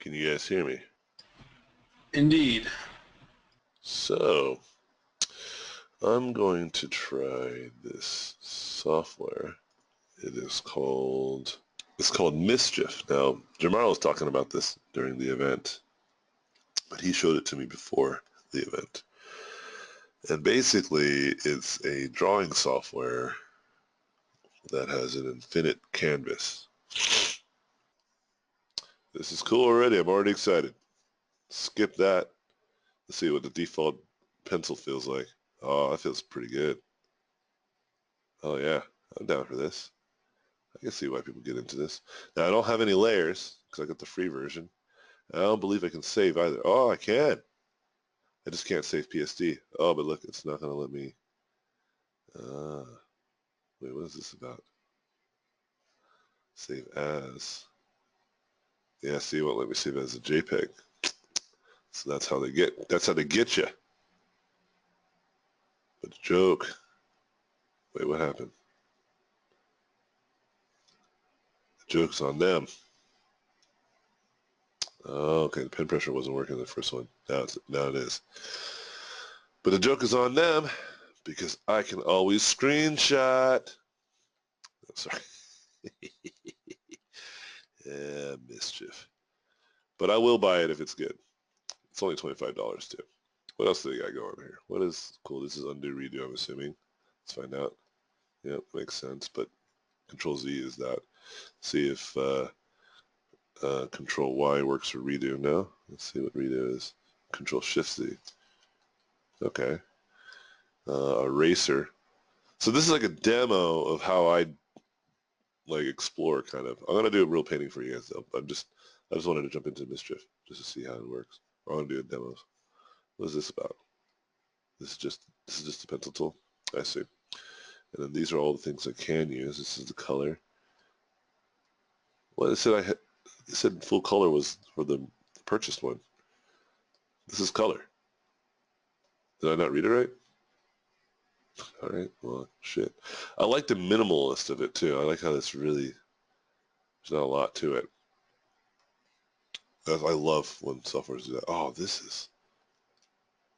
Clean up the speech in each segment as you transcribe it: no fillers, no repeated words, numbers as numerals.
Can you guys hear me? Indeed. So, I'm going to try this software. It's called Mischief. Now, Jamar was talking about this during the event, but he showed it to me before the event. And basically, it's a drawing software that has an infinite canvas. This is cool already. I'm already excited. Skip that. Let's see what the default pencil feels like. Oh, that feels pretty good. Oh yeah, I'm down for this. I can see why people get into this. Now, I don't have any layers because I got the free version. I don't believe I can save either. Oh, I can. I just can't save PSD. Oh, but look, it's not going to let me. Uh, wait, what is this about? Save as. Yeah, see, it won't let me save as a JPEG. So that's how they get. That's how they get you. But the joke. Wait, what happened? The joke's on them. Oh, okay, the pen pressure wasn't working in the first one. Now it is. But the joke is on them because I can always screenshot. Oh, sorry. Yeah, mischief. But I will buy it if it's good. It's only $25 too. What else do they got going here? What is cool? This is undo redo, I'm assuming. Let's find out. Yep, makes sense. But Control Z is that. See if Control Y works for redo. No? Let's see what redo is. Control Shift Z. Okay. Eraser. So this is like a demo of how I like explore kind of. I'm gonna do a real painting for you guys though. I just wanted to jump into Mischief just to see how it works. I'm gonna do a demos. What is this about? This is just a pencil tool. I see. And then these are all the things I can use. This is the color. Well, it said full color was for the purchased one. This is color. Did I not read it right? All right. Well, shit. I like the minimalist of it too. I like how there's not a lot to it. I love when software do that. Oh, this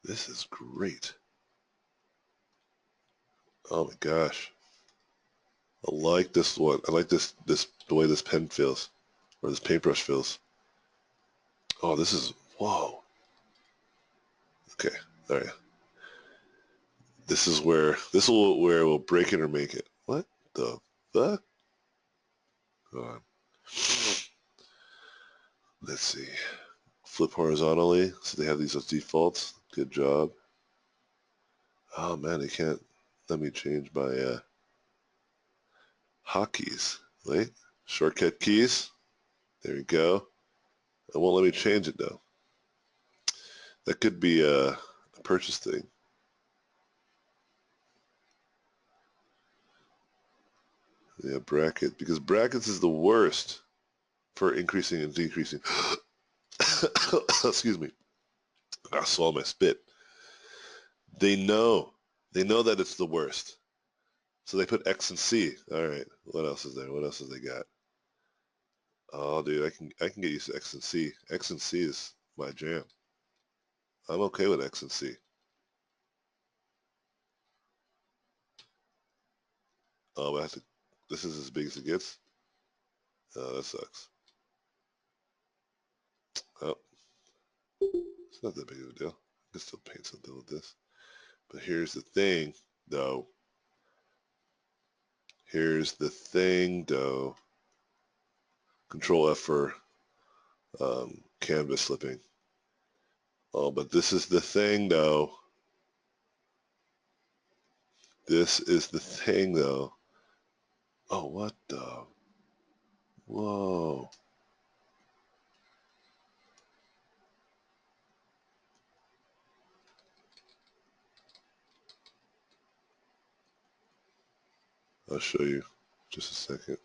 is great. Oh my gosh. I like this one. I like this the way this pen feels or this paintbrush feels. Oh, whoa. Okay. All right. Where we'll break it or make it. What the fuck? Hold on. Let's see. Flip horizontally. So they have these as defaults. Good job. Oh man, they can't let me change my hotkeys. Wait. Shortcut keys. There you go. It won't let me change it though. That could be a purchase thing. Yeah, bracket. Because brackets is the worst for increasing and decreasing. Excuse me. I swallowed my spit. They know. They know that it's the worst. So they put X and C. All right. What else is there? What else have they got? Oh, dude, I can get used to X and C. X and C is my jam. I'm okay with X and C. Oh, I have to. This is as big as it gets. Oh, that sucks. Oh, it's not that big of a deal. I can still paint something with this. But here's the thing, though. Here's the thing, though. Control F for canvas slipping. Oh, but this is the thing, though. This is the thing, though. Oh, what the? Whoa. I'll show you just a second.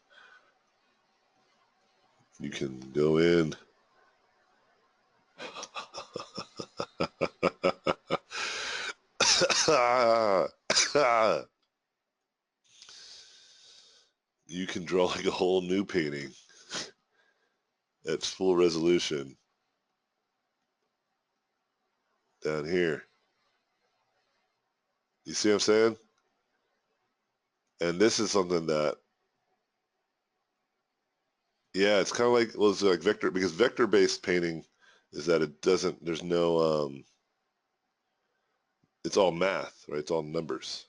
You can go in. You can draw like a whole new painting at full resolution down here. You see what I'm saying? And this is something that, yeah, it's kind of like, well, it's like vector, because vector-based painting is that it doesn't, there's no, it's all math, right? It's all numbers.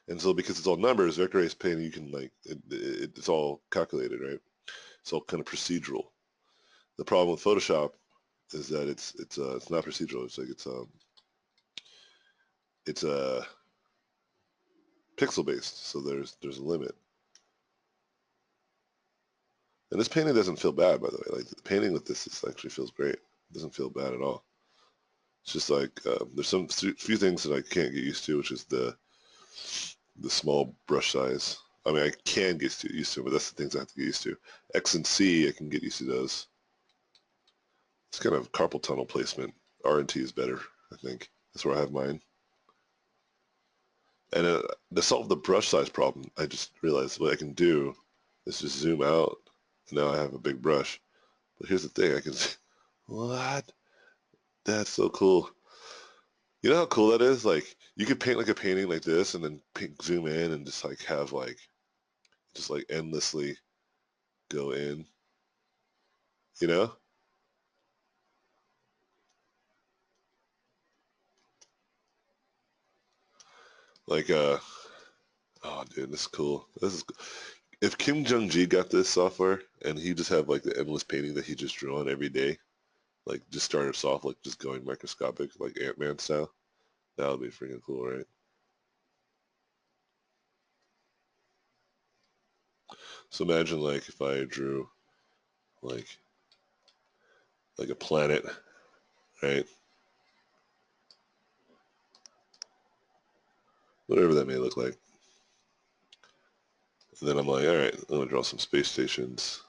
And so because it's all numbers, vector-based painting, you can like, it's all calculated, right? It's all kind of procedural. The problem with Photoshop is that it's not procedural. It's like it's pixel based, so there's a limit. And this painting doesn't feel bad, by the way. Like the painting with this actually feels great. It doesn't feel bad at all. It's just like there's some few things that I can't get used to, which is the small brush size. I mean, I can get used to, but that's the things I have to get used to. X and C, I can get used to those. It's kind of carpal tunnel placement. R and T is better, I think. That's where I have mine. And to solve the brush size problem, I just realized what I can do is just zoom out. And now I have a big brush. But here's the thing, I can see, what? That's so cool. You know how cool that is? Like, you could paint like a painting like this and then zoom in and just like have like, just like endlessly go in, you know? Like, oh dude, this is cool. If Kim Jong-gi got this software and he just had like the endless painting that he just drew on every day, like just start us off like just going microscopic, like Ant-Man style, that would be freaking cool, right? So imagine like if I drew like like a planet, right? Whatever that may look like. And then I'm like, all right, I'm gonna draw some space stations.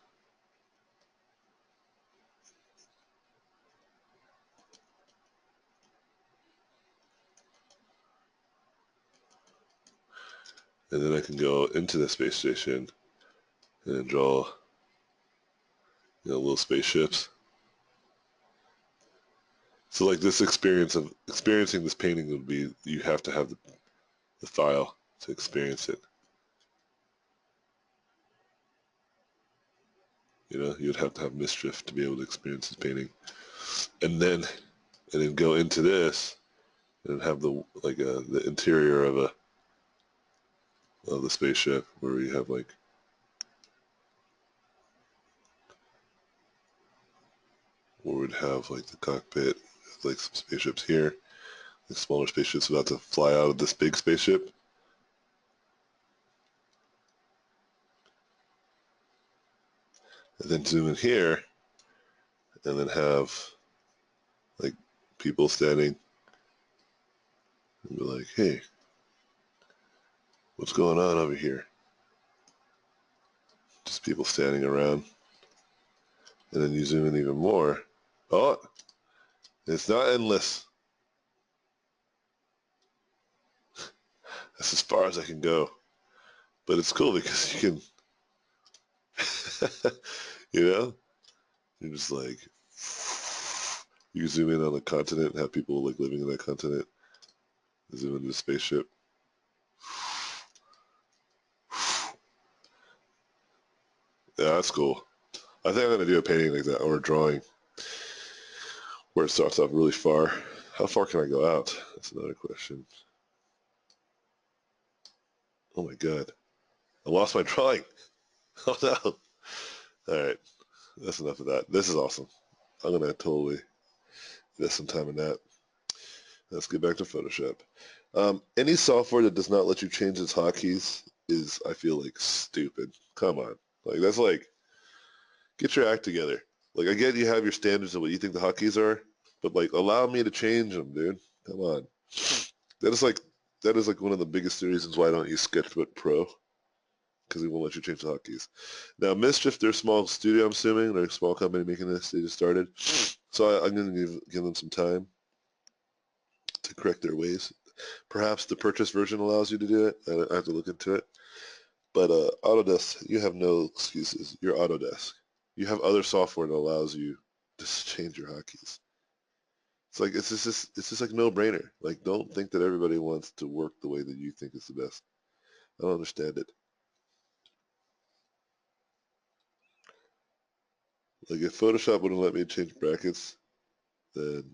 And then I can go into the space station and draw, little spaceships. So like this experience of experiencing this painting would be, you have to have the file to experience it. You'd have to have mischief to be able to experience this painting. And then go into this and have the interior of the spaceship where you have like where we'd have like the cockpit, like some spaceships here, like smaller spaceships about to fly out of this big spaceship. And then zoom in here and then have like people standing and be like, hey, what's going on over here? Just people standing around. And then you zoom in even more. Oh, it's not endless. That's as far as I can go. But it's cool because you can, you're just like, you can zoom in on a continent and have people like living in that continent. Zoom into a spaceship. Yeah, that's cool. I think I'm gonna do a painting like that or a drawing where it starts off really far. How far can I go out? That's another question. Oh my god. I lost my drawing. Oh no. Alright. That's enough of that. This is awesome. I'm gonna totally invest some time in that. Let's get back to Photoshop. Any software that does not let you change its hotkeys is, I feel like, stupid. Come on. Like, that's like, get your act together. Like, I get you have your standards of what you think the hotkeys are, but like, allow me to change them, dude. Come on. That is like, that is like one of the biggest reasons why I don't use Sketchbook Pro, because it won't let you change the hotkeys. Now, Mischief, they're a small studio, I'm assuming. They're a small company making this. They just started. So I'm going to give them some time to correct their ways. Perhaps the purchase version allows you to do it. I have to look into it. But Autodesk, you have no excuses. You're Autodesk. You have other software that allows you Just change your hotkeys. It's just like no brainer. Like don't think that everybody wants to work the way that you think is the best. I don't understand it. Like if Photoshop wouldn't let me change brackets, then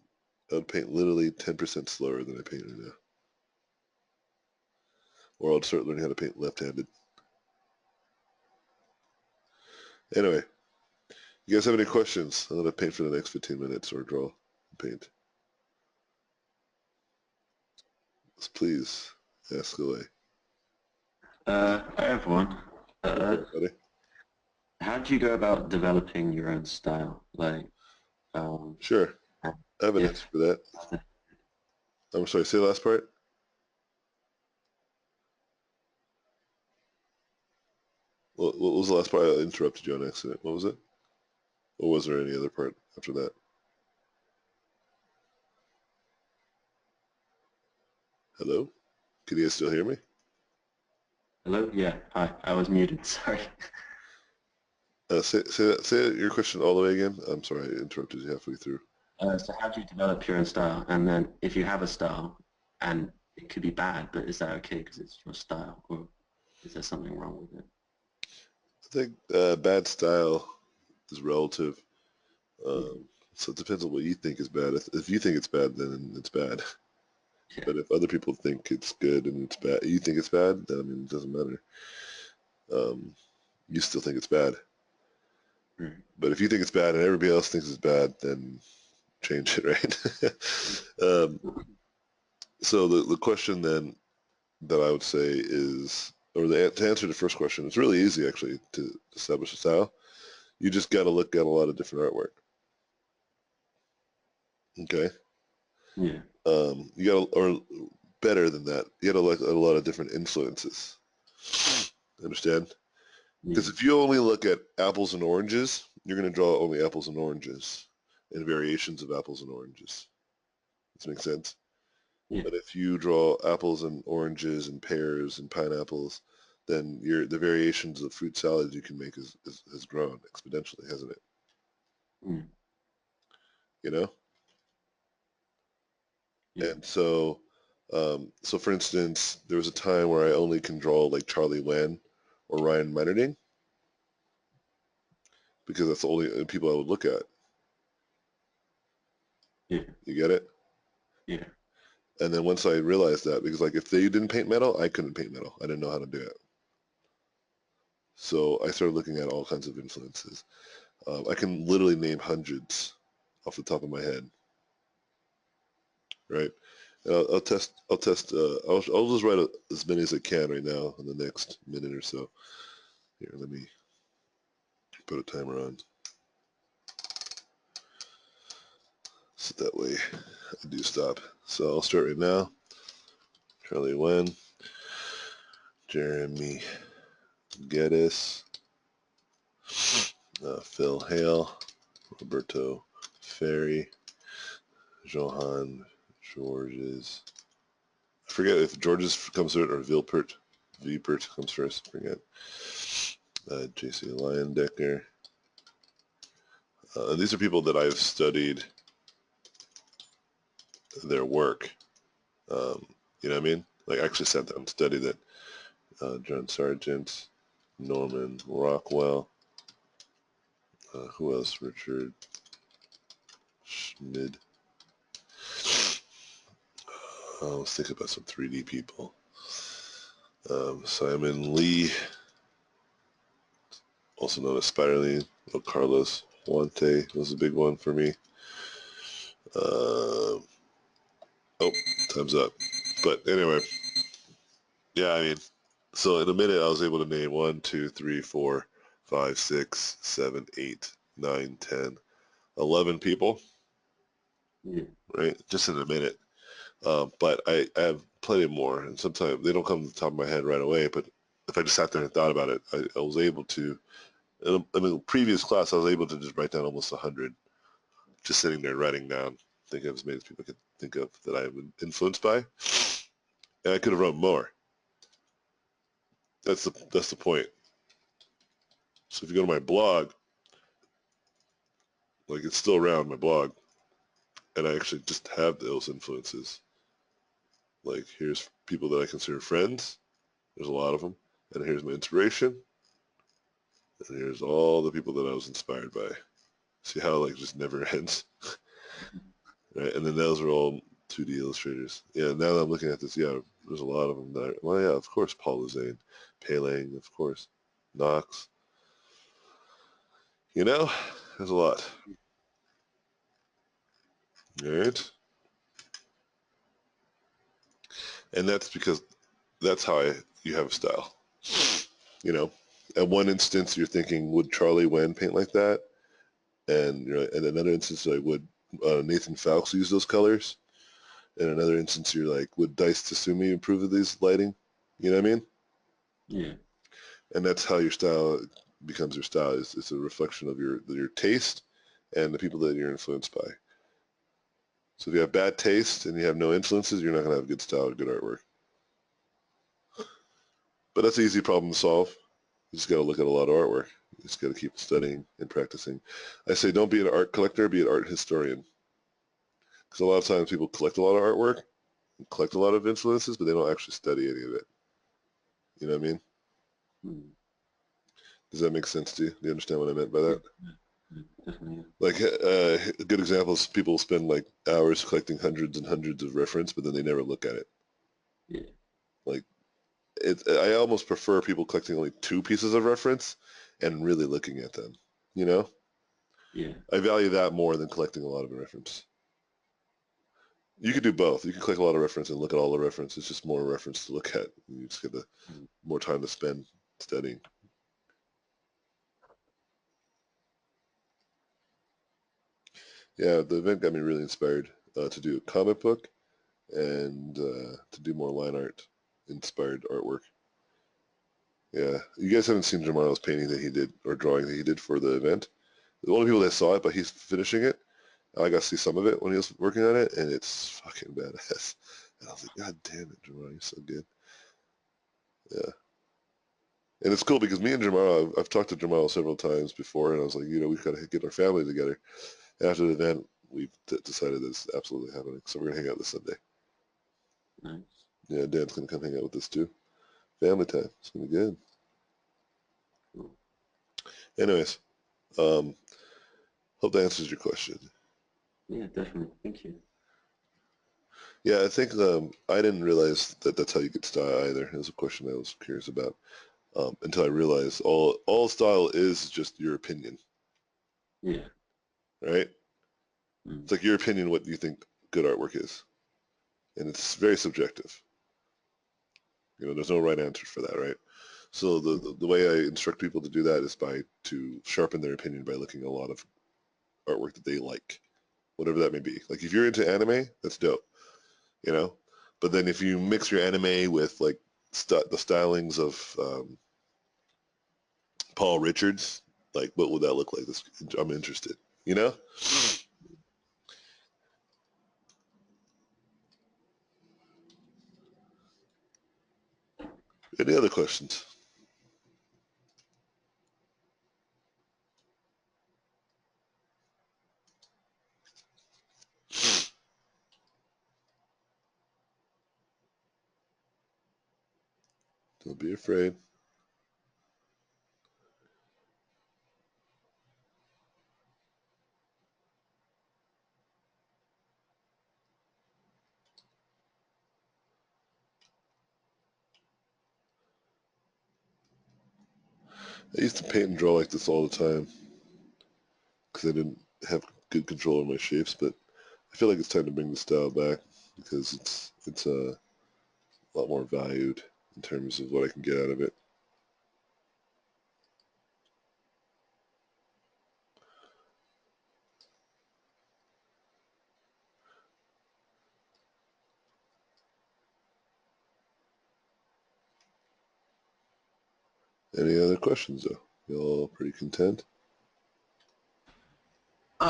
I'd paint literally 10% slower than I paint right now. Or I'll start learning how to paint left-handed. Anyway, you guys have any questions? I'm gonna paint for the next 15 minutes or draw and paint. So please ask away. I have one. Everybody. How do you go about developing your own style? Like, Sure. I have an answer if for that. I'm sorry, say the last part. What was the last part? I interrupted you on accident. What was it? Or was there any other part after that? Hello? Can you guys still hear me? hello? Yeah, hi. I was muted. Sorry. Say your question all the way again. I'm sorry, I interrupted you halfway through. So how do you develop your own style? And then if you have a style, and it could be bad, but is that okay because it's your style, or is there something wrong with it? I think bad style is relative. Yeah. So it depends on what you think is bad. If you think it's bad, then it's bad. Yeah. But if other people think it's good and it's bad, you think it's bad, then I mean, it doesn't matter. Um, you still think it's bad. Mm. But if you think it's bad and everybody else thinks it's bad, then change it, right? So the question then that I would say is, or to answer the first question, it's really easy actually to establish a style. You just got to look at a lot of different artwork. Okay. Yeah. You got to, or better than that, you got to look at a lot of different influences. Understand? Yeah. Because if you only look at apples and oranges, you're going to draw only apples and oranges and variations of apples and oranges. Does that make sense? Yeah. But if you draw apples and oranges and pears and pineapples, then the variations of fruit salads you can make has grown exponentially, hasn't it? Mm. You know? Yeah. And so for instance, there was a time where I only can draw like Charlie Wan or Ryan Meinerding because that's the only people I would look at. Yeah. You get it? Yeah. And then once I realized that, because like if they didn't paint metal, I couldn't paint metal. I didn't know how to do it. So I started looking at all kinds of influences. I can literally name hundreds off the top of my head, right? And I'll test. I'll test. I'll just write as many as I can right now in the next minute or so. Here, let me put a timer on, so that way I do stop. So I'll start right now. Charlie Wen, Jeremy Geddes, Phil Hale, Roberto Ferry, Johan Georges. I forget if Georges comes first or Vipert comes first. I forget. J.C. Leyendecker. And these are people that I've studied their work. Um, you know what I mean? Like I actually sat down and studied it. John Sargent, Norman Rockwell. Who else? Richard Schmid. Let's think about some 3D people. Simon Lee, also known as Spiderly. Carlos Huante was a big one for me. Oh, time's up. But anyway, yeah, I mean, so in a minute I was able to name 1, 2, 3, 4, 5, 6, 7, 8, 9, 10, 11 people, Yeah. right? Just in a minute. But I have plenty more, and sometimes they don't come to the top of my head right away. But if I just sat there and thought about it, I was able to. In a previous class, I was able to just write down almost 100, just sitting there writing down, think of as many as people could think of that I've been influenced by, and I could have wrote more. That's the point. So if you go to my blog, Like it's still around my blog, and I actually just have those influences. Like here's people that I consider friends. There's a lot of them, and here's my inspiration, and here's all the people that I was inspired by. See how like just never ends, right? And then those are all 2D illustrators. Yeah, now that I'm looking at this, yeah, there's a lot of them that. Well, yeah, of course, Paul Lezane, Pei-Lang, of course, Knox. You know, there's a lot. All right, and that's because that's how you have a style. You know, at one instance you're thinking, would Charlie Wen paint like that? And you're like, in another instance, like, would Nathan Fowles use those colors? In another instance, you're like, would Dice Tatsumi improve these lighting? You know what I mean? Yeah. And that's how your style becomes your style. It's a reflection of your taste and the people that you're influenced by. So if you have bad taste and you have no influences, you're not going to have good style or good artwork. But that's an easy problem to solve. You just got to look at a lot of artwork. You just got to keep studying and practicing. I say don't be an art collector, be an art historian. Because a lot of times people collect a lot of artwork, collect a lot of influences, but they don't actually study any of it. You know what I mean? Mm. Does that make sense to you? Do you understand what I meant by that? Definitely. Like a good example is people spend like hours collecting hundreds and hundreds of reference, but then they never look at it. Yeah. Like I almost prefer people collecting only 2 pieces of reference and really looking at them. You know, Yeah. I value that more than collecting a lot of reference. You could do both. You can collect a lot of reference and look at all the reference. It's just more reference to look at. You just get more time to spend studying. Yeah, the event got me really inspired to do a comic book and to do more line art inspired artwork. Yeah, you guys haven't seen Germano's painting that he did or drawing that he did for the event. The only people that saw it, but he's finishing it. I got to see some of it when he was working on it, and it's fucking badass. And I was like, God damn it, Germano, you're so good. Yeah. And it's cool because me and Germano, I've talked to Germano several times before, and I was like, we've got to get our family together. And after the event, we've decided that it's absolutely happening. So we're going to hang out this Sunday. Nice. Yeah, Dan's going to come hang out with us too. Family time. It's going to be good. Cool. Anyways, hope that answers your question. Yeah, definitely. Thank you. Yeah, I think I didn't realize that that's how you get style either. It was a question I was curious about until I realized all style is just your opinion, Yeah. right? Mm. It's like your opinion what you think good artwork is, and it's very subjective. There's no right answer for that, right? So the way I instruct people to do that is to sharpen their opinion by looking at a lot of artwork that they like, whatever that may be. Like if you're into anime, that's dope, you know. But then if you mix your anime with like the stylings of Paul Richards, like what would that look like? I'm interested, you know. Any other questions? Don't be afraid. I used to paint and draw like this all the time because I didn't have good control of my shapes, but I feel like it's time to bring the style back because it's a lot more valued in terms of what I can get out of it. Any other questions though? You all pretty content?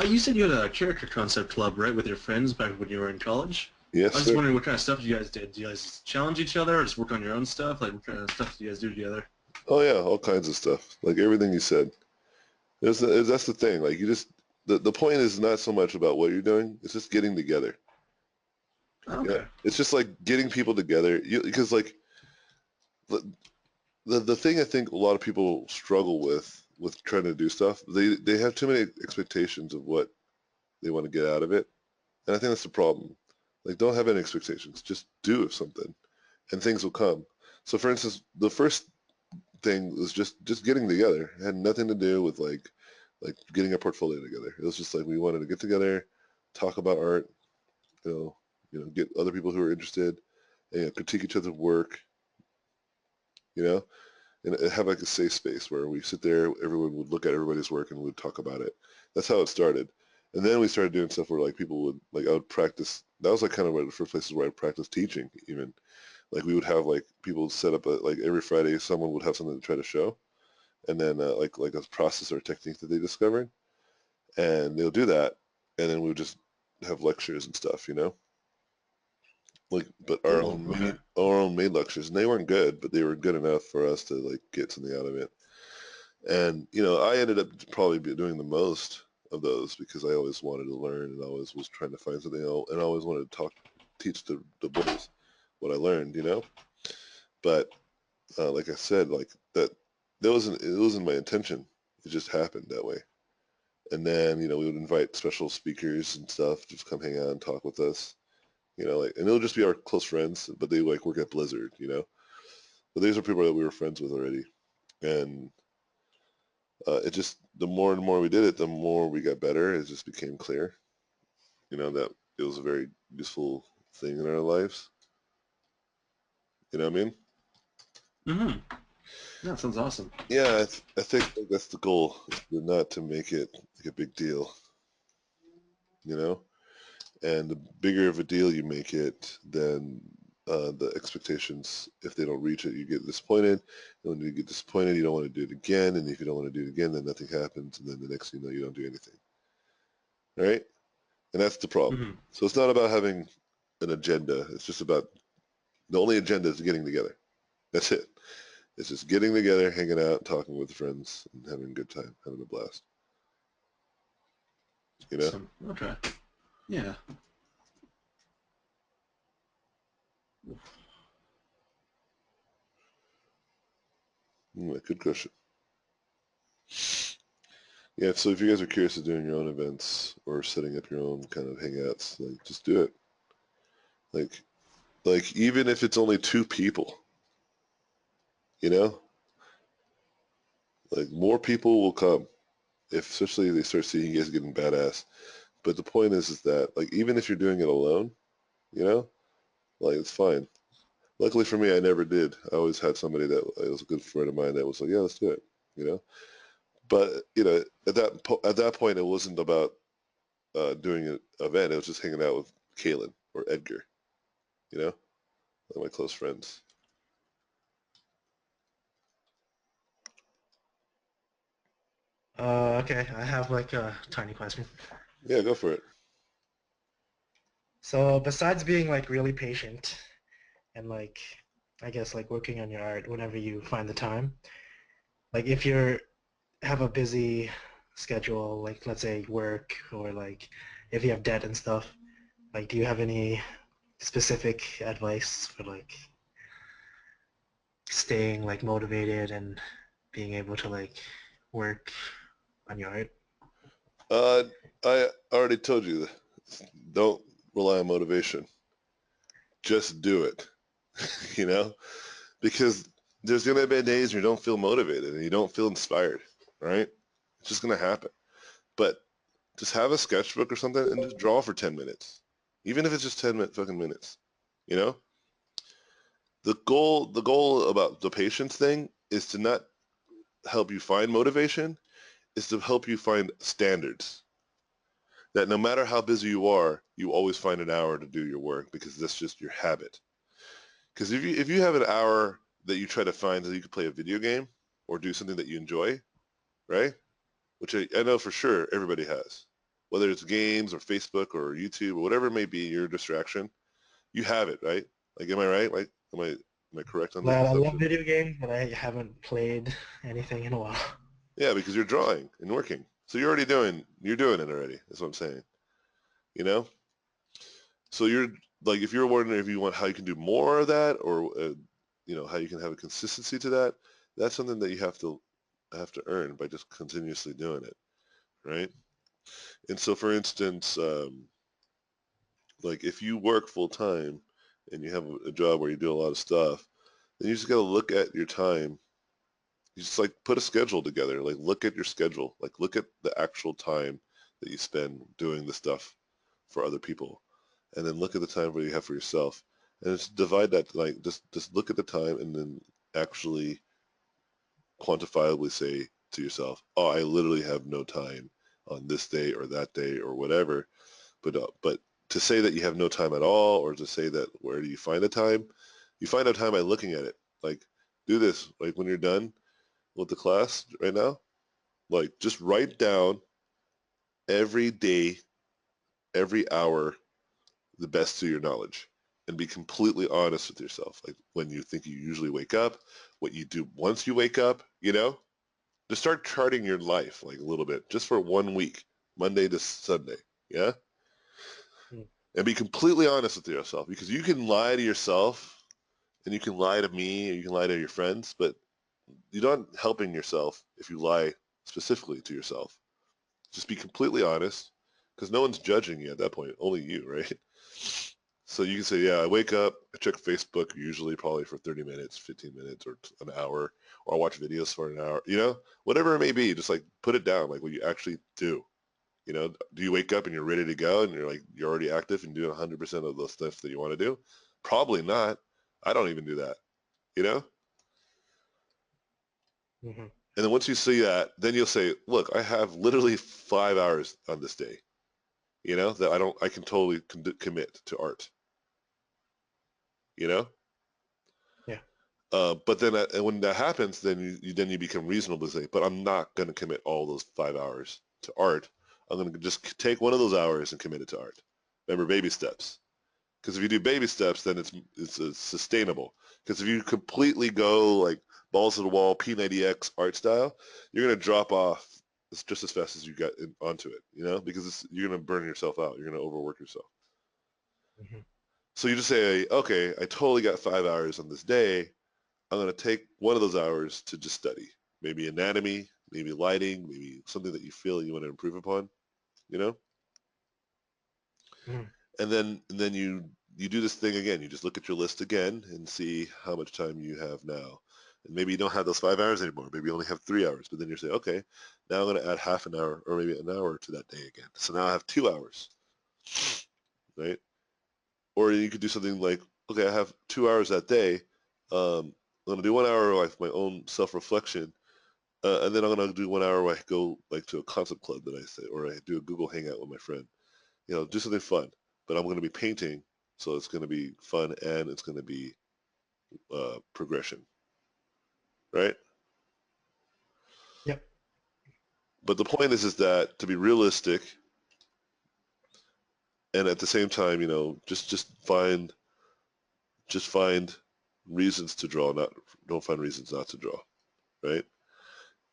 You said you had a character concept club, right, with your friends back when you were in college? Yes, I was just sir. wondering what kind of stuff you guys did. Do you guys challenge each other or just work on your own stuff? Like, what kind of stuff do you guys do together? Oh yeah, all kinds of stuff. Like everything you said. That's the thing. Like the point is not so much about what you're doing. It's just getting together. Yeah, Okay. it's just like getting people together. Because like the, the thing I think a lot of people struggle with trying to do stuff, they have too many expectations of what they want to get out of it, and I think that's the problem. Like, don't have any expectations. Just do something, and things will come. So, for instance, the first thing was just getting together. It had nothing to do with like getting a portfolio together. It was just like we wanted to get together, talk about art, get other people who are interested, and critique each other's work, you know, and have like a safe space where we sit there, everyone would look at everybody's work and we'd talk about it. That's how it started. And then we started doing stuff where like people would like I would practice. That was like kind of one of the first places where I practiced teaching even. Like we would have like people set up like every Friday someone would have something to try to show, and then like a process or technique that they discovered, and they'll do that, and then we would just have lectures and stuff, like but Cool. Okay. our own made lectures, and they weren't good, but they were good enough for us to like get something out of it. And I ended up probably doing the most of those because I always wanted to learn and always was trying to find something else, and I always wanted to teach the boys what I learned, But like I said, like it wasn't my intention. It just happened that way. And then we would invite special speakers and stuff to just come hang out and talk with us. And it'll just be our close friends, but they like work at Blizzard. But these are people that we were friends with already, and it just the more and more we did it, the more we got better. It just became clear, that it was a very useful thing in our lives. You know what I mean? Mm-hmm. That sounds awesome. Yeah, I think that's the goal, is not to make it like a big deal, you know? And the bigger of a deal you make it, then the expectations, if they don't reach it, you get disappointed. And when you get disappointed, you don't want to do it again. And if you don't want to do it again, then nothing happens. And then the next thing you know, you don't do anything. All right? And that's the problem. Mm-hmm. So it's not about having an agenda. It's just about the only agenda is getting together. That's it. It's just getting together, hanging out, talking with friends, and having a good time, having a blast. You know? Awesome. Okay. Yeah. Good question. Yeah, so if you guys are curious of doing your own events or setting up your own kind of hangouts, like just do it. Like even if it's only two people, you know, like more people will come if especially they start seeing you guys getting badass. But the point is that like even if you're doing it alone, you know, like it's fine. Luckily for me, I never did. I always had somebody that was a good friend of mine that was like, yeah, let's do it, you know. But at that point, it wasn't about doing an event. It was just hanging out with Kaylin or Edgar, you know, like my close friends. Okay, I have like a tiny question. Yeah, go for it. So besides being like really patient and like I guess like working on your art whenever you find the time, like if you're have a busy schedule, like let's say work or like if you have debt and stuff, like do you have any specific advice for like staying like motivated and being able to like work on your art? Uh, I already told you, don't rely on motivation. Just do it, you know, because there's gonna be days where you don't feel motivated and you don't feel inspired, right? It's just gonna happen. But just have a sketchbook or something and just draw for 10 minutes, even if it's just 10 fucking minutes. You know, the goal about the patience thing is to not help you find motivation, is to help you find standards. That no matter how busy you are, you always find an hour to do your work because that's just your habit. Because if you have an hour that you try to find that you could play a video game or do something that you enjoy, right? Which I know for sure everybody has, whether it's games or Facebook or YouTube or whatever it may be, your distraction, you have it, right? Like, am I right? Like, am I correct on this Well, I love assumption? video games, but I haven't played anything in a while. Yeah, because you're drawing and working. So you're doing it already. That's what I'm saying. You know? So you're like, if you're wondering if you want how you can do more of that, or how you can have a consistency to that, that's something that you have to earn by just continuously doing it, right? And so, for instance, like if you work full time and you have a job where you do a lot of stuff, then you just got to look at your time. You just like put a schedule together. Like look at your schedule. Like look at the actual time that you spend doing the stuff for other people, and then look at the time where you have for yourself, and just divide that. Like just look at the time, and then actually quantifiably say to yourself, "Oh, I literally have no time on this day or that day or whatever." But to say that you have no time at all, or to say that where do you find the time? You find out time by looking at it. Like do this. Like when you're done with the class right now, like just write down every day, every hour, the best to your knowledge, and be completely honest with yourself. Like when you think you usually wake up, what you do once you wake up, just start charting your life like a little bit, just for 1 week, Monday to Sunday. Yeah. Mm. And be completely honest with yourself, because you can lie to yourself and you can lie to me or you can lie to your friends, but you're not helping yourself if you lie specifically to yourself. Just be completely honest, because no one's judging you at that point, only you, right? So you can say, yeah, I wake up, I check Facebook usually probably for 30 minutes, 15 minutes, or an hour, or I watch videos for an hour, whatever it may be. Just like put it down, like what you actually do. Do you wake up and you're ready to go and you're already active and doing 100% of the stuff that you want to do? Probably not. I don't even do that, you know? Mm-hmm. And then once you see that, then you'll say, look, I have literally 5 hours on this day, that I can totally commit to art, you know? Yeah. But then and when that happens, then you become reasonable to say, but I'm not going to commit all those 5 hours to art. I'm going to just take one of those hours and commit it to art. Remember, baby steps. Because if you do baby steps, then it's sustainable. Because if you completely go like balls to the wall, P90X art style, you're going to drop off just as fast as you got onto it, because you're going to burn yourself out. You're going to overwork yourself. Mm-hmm. So you just say, okay, I totally got 5 hours on this day. I'm going to take one of those hours to just study. Maybe anatomy, maybe lighting, maybe something that you feel you want to improve upon, you know? Mm-hmm. And then you do this thing again. You just look at your list again and see how much time you have now. And maybe you don't have those 5 hours anymore. Maybe you only have 3 hours. But then you say, okay, now I'm going to add half an hour or maybe an hour to that day again. So now I have 2 hours, right? Or you could do something like, okay, I have 2 hours that day. I'm going to do 1 hour like my own self-reflection. And then I'm going to do 1 hour where I go like to a concept club that I say, or I do a Google Hangout with my friend. Do something fun. But I'm going to be painting, so it's going to be fun and it's going to be progression, right? Yep. But the point is that to be realistic, and at the same time, just find reasons to draw, not don't find reasons not to draw, right?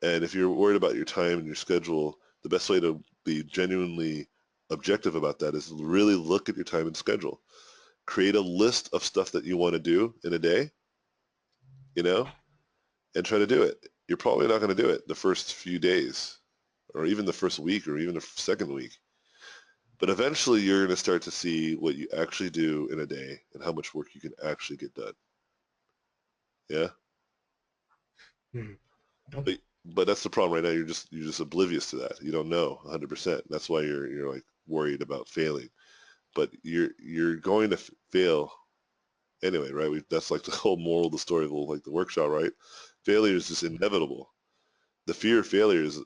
And if you're worried about your time and your schedule, the best way to be genuinely objective about that is really look at your time and schedule. Create a list of stuff that you want to do in a day, and try to do it. You're probably not going to do it the first few days, or even the first week, or even the second week. But eventually you're going to start to see what you actually do in a day and how much work you can actually get done. Yeah? Mm-hmm. But Okay. but that's the problem right now. You're just oblivious to that. You don't know 100%. That's why you're like worried about failing. But you're going to fail anyway, right? That's like the whole moral of the story of the workshop, right? Failure is just inevitable. The fear of failure is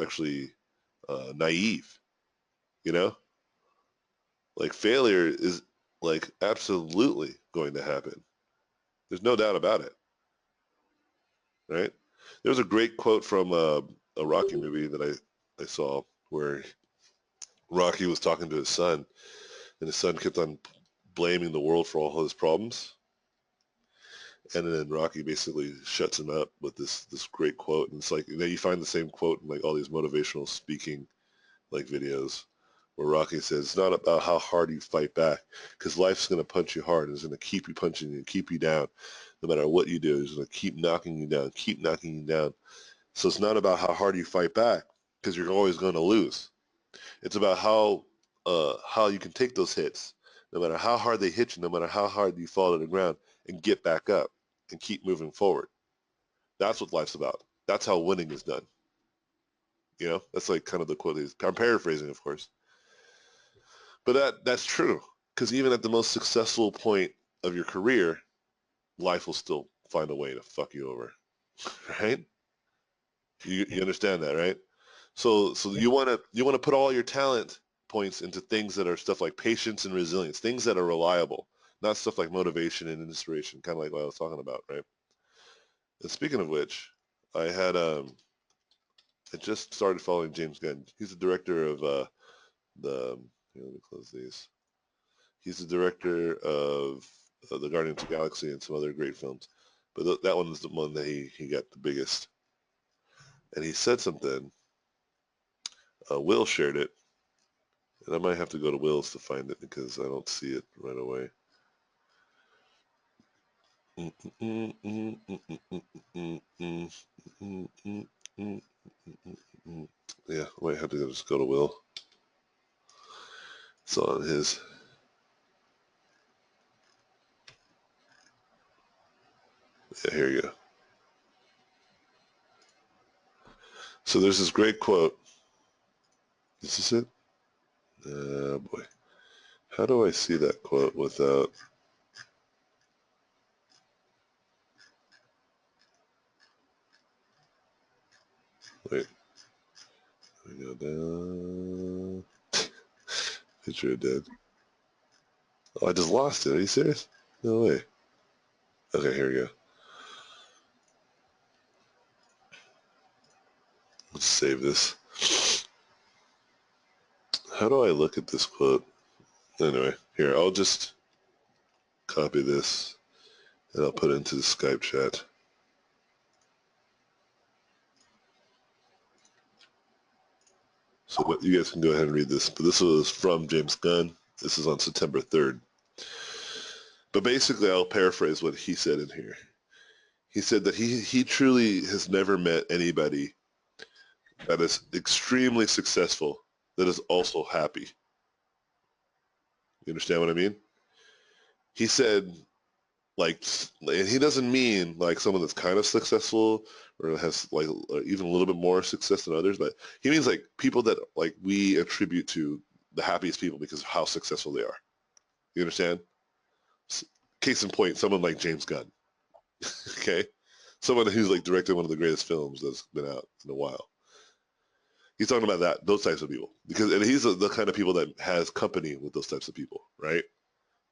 actually naive, you know? Like failure is like absolutely going to happen. There's no doubt about it, right? There was a great quote from a Rocky movie that I saw where Rocky was talking to his son, and his son kept on blaming the world for all his problems. And then Rocky basically shuts him up with this great quote, and it's like you find the same quote in like all these motivational speaking like videos where Rocky says it's not about how hard you fight back, because life's going to punch you hard. It's going to keep you punching you, keep you down, no matter what you do. It's going to keep knocking you down, keep knocking you down. So it's not about how hard you fight back, because you're always going to lose. It's about how you can take those hits, no matter how hard they hit you, no matter how hard you fall to the ground, and get back up and keep moving forward. That's what life's about. That's how winning is done. You know, that's like kind of the quote. I'm paraphrasing, of course, but that's true. Because even at the most successful point of your career, life will still find a way to fuck you over, right? You understand that, right? So you wanna put all your talent points into things that are stuff like patience and resilience, things that are reliable, not stuff like motivation and inspiration, kind of like what I was talking about, right? And speaking of which, I just started following James Gunn. He's the director of the here, let me close these. He's the director of the Guardians of the Galaxy and some other great films, but that one is the one that he got the biggest. And he said something. Will shared it, and I might have to go to Will's to find it because I don't see it right away. Yeah, I might have to just go to Will. It's on his. Yeah, here you go. So there's this great quote. Is this it? Boy. How do I see that quote without... Wait. Let me go down. Picture of dead. Oh, I just lost it. Are you serious? No way. Okay, here we go. Let's save this. How do I look at this quote? Anyway, here, I'll just copy this and I'll put it into the Skype chat. So you guys can go ahead and read this. But this was from James Gunn. This is on September 3rd. But basically, I'll paraphrase what he said in here. He said that he truly has never met anybody that is extremely successful that is also happy. You understand what I mean? He said, like, and he doesn't mean like someone that's kind of successful or has like even a little bit more success than others, but he means like people that like we attribute to the happiest people because of how successful they are. You understand? Case in point, someone like James Gunn. Okay, someone who's like directed one of the greatest films that's been out in a while. He's talking about those types of people because, and he's the kind of people that has company with those types of people, right?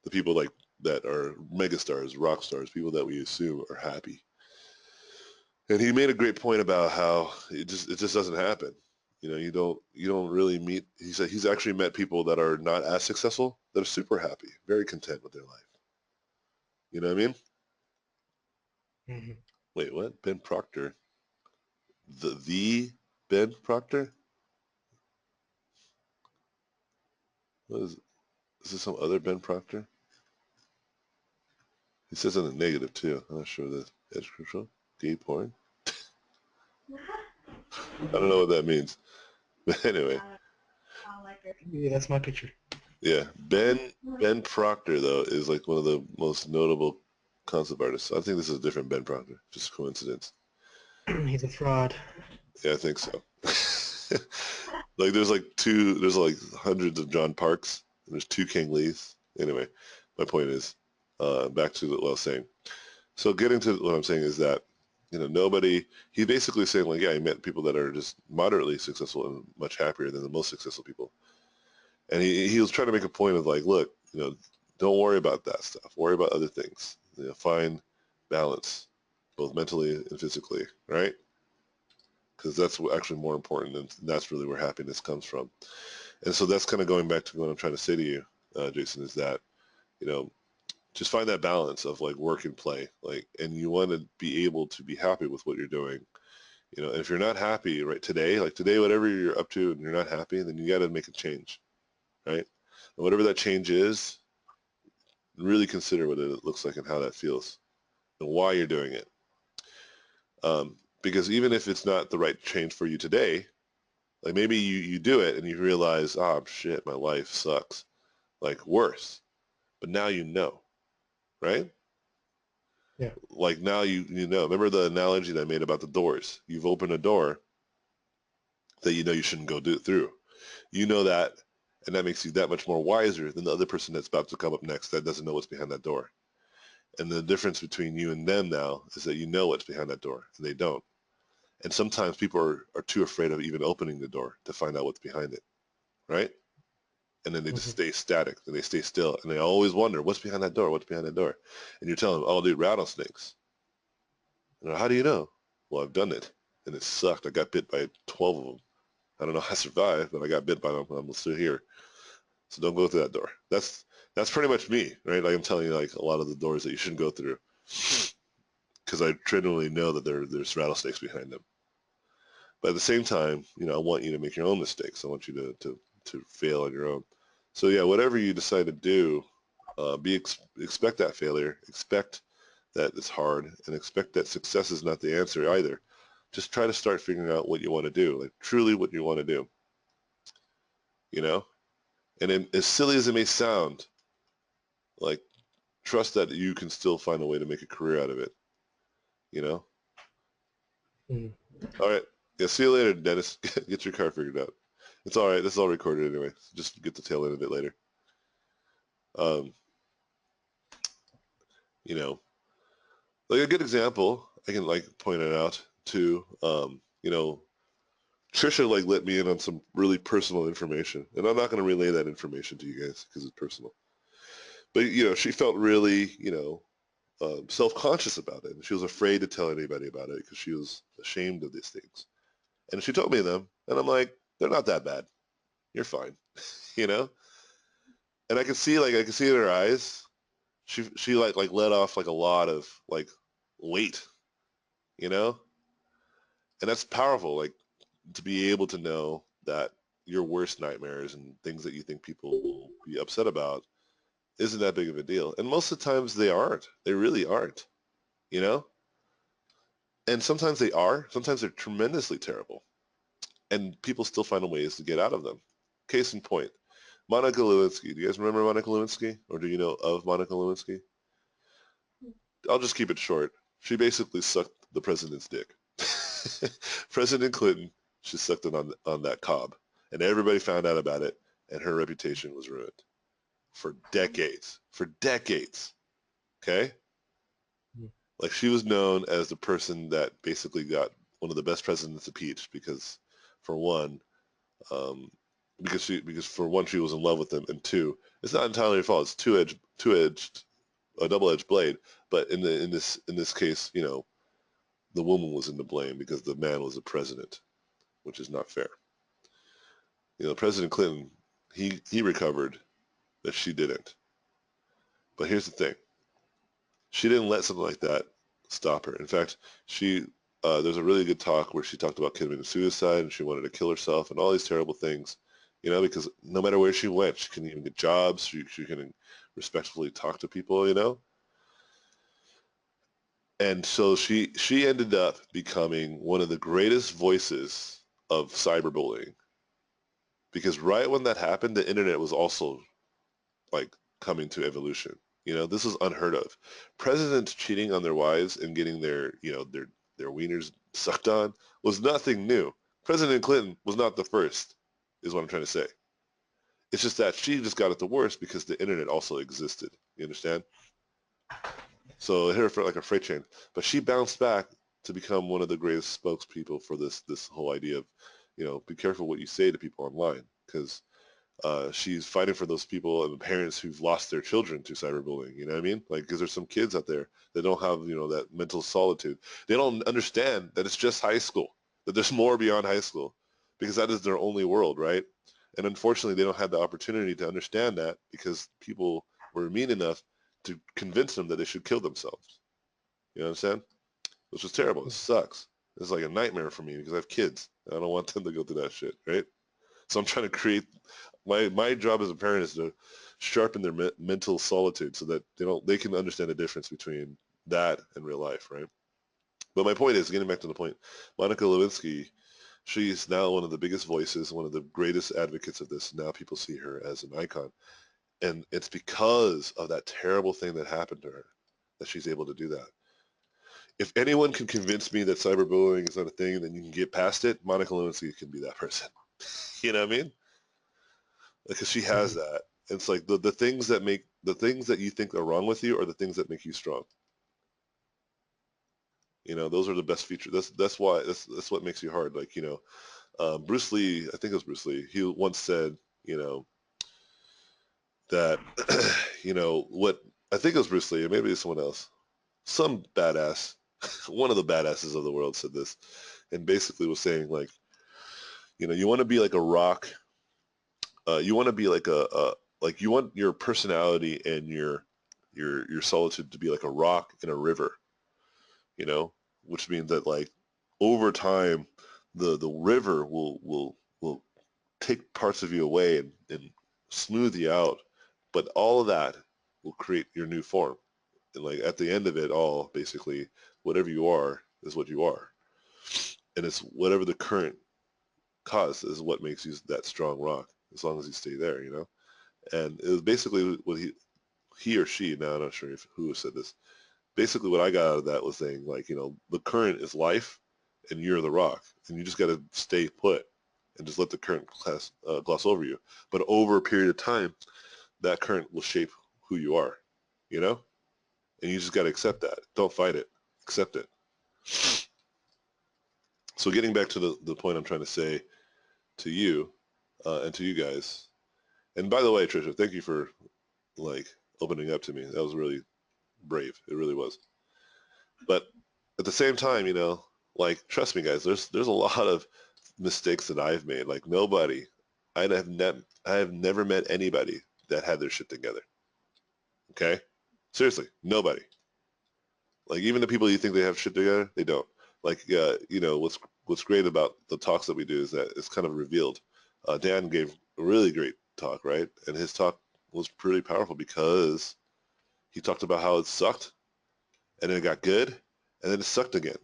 The people like that are megastars, rock stars, people that we assume are happy. And he made a great point about how it just doesn't happen. You know, you don't really meet. He said he's actually met people that are not as successful that are super happy, very content with their life. You know what I mean? Mm-hmm. Wait, what? Ben Proctor? The Ben Proctor? What is this some other Ben Proctor? He says in the negative too. I'm not sure that's edge control. Gay porn. I don't know what that means. But anyway, Yeah, that's my picture. yeah. Ben Proctor though is like one of the most notable concept artists. I think this is a different Ben Proctor. Just a coincidence. He's a fraud. Yeah, I think so. Like there's like hundreds of John Parks. And there's two King Lees. Anyway, my point is, back to what I was saying. So getting to what I'm saying is that, you know, he's basically saying like, yeah, he met people that are just moderately successful and much happier than the most successful people. And he was trying to make a point of like, look, you know, don't worry about that stuff. Worry about other things. You know, find balance, both mentally and physically, right? Because that's actually more important, and that's really where happiness comes from. And so that's kind of going back to what I'm trying to say to you, Jason, is that, you know, just find that balance of like work and play, like, and you want to be able to be happy with what you're doing. And if you're not happy right today, like today, whatever you're up to and you're not happy, then you got to make a change, right? And whatever that change is, really consider what it looks like and how that feels and why you're doing it. Because even if it's not the right change for you today, like maybe you do it and you realize, oh shit, my life sucks, like worse. But now you know, right? Yeah. Like now you know. Remember the analogy that I made about the doors? You've opened a door that you know you shouldn't go through. You know that, and that makes you that much more wiser than the other person that's about to come up next that doesn't know what's behind that door. And the difference between you and them now is that you know what's behind that door, and they don't. And sometimes people are too afraid of even opening the door to find out what's behind it, right? And then they just Mhm. stay static, and they stay still, and they always wonder, what's behind that door? What's behind that door? And you're telling them, oh, dude, rattlesnakes. And how do you know? Well, I've done it, and it sucked. I got bit by 12 of them. I don't know how I survived, but I got bit by them. I'm still here. So don't go through that door. That's pretty much me, right? Like I'm telling you, like a lot of the doors that you shouldn't go through, because I genuinely know that there's rattlesnakes behind them. But at the same time, I want you to make your own mistakes. I want you to fail on your own. So yeah, whatever you decide to do, expect that failure, expect that it's hard, and expect that success is not the answer either. Just try to start figuring out what you want to do, like truly what you want to do, you know? And then, as silly as it may sound, like trust that you can still find a way to make a career out of it, you know? Mm. All right. Yeah, see you later, Dennis. Get your car figured out. It's all right. This is all recorded anyway. So just get the tail end of it later. Um, you know, like a good example, I can like point it out too. Trisha like let me in on some really personal information, and I'm not going to relay that information to you guys because it's personal. But she felt really, self-conscious about it, and she was afraid to tell anybody about it because she was ashamed of these things. And she told me them, and I'm like, they're not that bad. You're fine, you know. And I can see in her eyes, she like let off like a lot of like weight, you know, and that's powerful. Like to be able to know that your worst nightmares and things that you think people will be upset about isn't that big of a deal. And most of the times they aren't. They really aren't, you know. And sometimes they are. Sometimes they're tremendously terrible, and people still find ways to get out of them. Case in point, Monica Lewinsky. Do you guys remember Monica Lewinsky, or do you know of Monica Lewinsky? I'll just keep it short. She basically sucked the president's dick. President Clinton, she sucked it on that cob, and everybody found out about it, and her reputation was ruined for decades. For decades, okay? Mm. Like she was known as the person that basically got one of the best presidents impeached because, for one, um, because for one she was in love with him, and two, it's not entirely her fault. It's two-edged, a double-edged blade. But in this case, the woman was in the blame because the man was the president, which is not fair. President Clinton, he recovered that she didn't. But here's the thing: she didn't let something like that stop her. In fact, there's a really good talk where she talked about committing suicide and she wanted to kill herself and all these terrible things, because no matter where she went, she couldn't even get jobs. She couldn't respectfully talk to people. And so she ended up becoming one of the greatest voices of cyberbullying because right when that happened, the internet was also like coming to evolution. This is unheard of. Presidents cheating on their wives and getting their wieners sucked on was nothing new. President Clinton was not the first, is what I'm trying to say. It's just that she just got it the worst because the internet also existed. You understand? So it hit her for like a freight train. But she bounced back to become one of the greatest spokespeople for this whole idea of, be careful what you say to people online because she's fighting for those people and the parents who've lost their children to cyberbullying. You know what I mean? Like, because there's some kids out there that don't have, that mental solitude. They don't understand that it's just high school, that there's more beyond high school because that is their only world, right? And unfortunately, they don't have the opportunity to understand that because people were mean enough to convince them that they should kill themselves. You know what I'm saying? Which is terrible. It sucks. It's like a nightmare for me because I have kids. I don't want them to go through that shit, right? So I'm trying to create my job as a parent is to sharpen their mental solitude so that they can understand the difference between that and real life, right? But my point is, getting back to the point, Monica Lewinsky, she's now one of the biggest voices, one of the greatest advocates of this. Now people see her as an icon. And it's because of that terrible thing that happened to her that she's able to do that. If anyone can convince me that cyberbullying is not a thing, then you can get past it. Monica Lewinsky can be that person. You know what I mean? Because she has that. It's like the things that you think are wrong with you are the things that make you strong. Those are the best features. That's why that's what makes you hard. Like, Bruce Lee, I think it was Bruce Lee, he once said, that, what, I think it was Bruce Lee, or maybe it's someone else, some badass, one of the badasses of the world said this, and basically was saying, like, you want to be like a rock, you want to be like like you want your personality and your solitude to be like a rock in a river, which means that, like, over time, the river will take parts of you away and smooth you out, but all of that will create your new form. And, like, at the end of it all, basically, whatever you are is what you are. And it's whatever the current cause is what makes you that strong rock, as long as you stay there, And it was basically what he or she, now I'm not sure who said this, basically what I got out of that was saying, like, the current is life and you're the rock. And you just got to stay put and just let the current gloss over you. But over a period of time, that current will shape who you are, And you just got to accept that. Don't fight it. Accept it. So getting back to the point I'm trying to say to you and to you guys. And by the way, Trisha, thank you for, like, opening up to me. That was really brave. It really was. But at the same time, like, trust me, guys, there's a lot of mistakes that I've made. Like, nobody, I have never met anybody that had their shit together. Okay? Seriously, nobody. Like, even the people you think they have shit together, they don't. Like, what's great about the talks that we do is that it's kind of revealed. Dan gave a really great talk, right? And his talk was pretty powerful because he talked about how it sucked, and then it got good, and then it sucked again,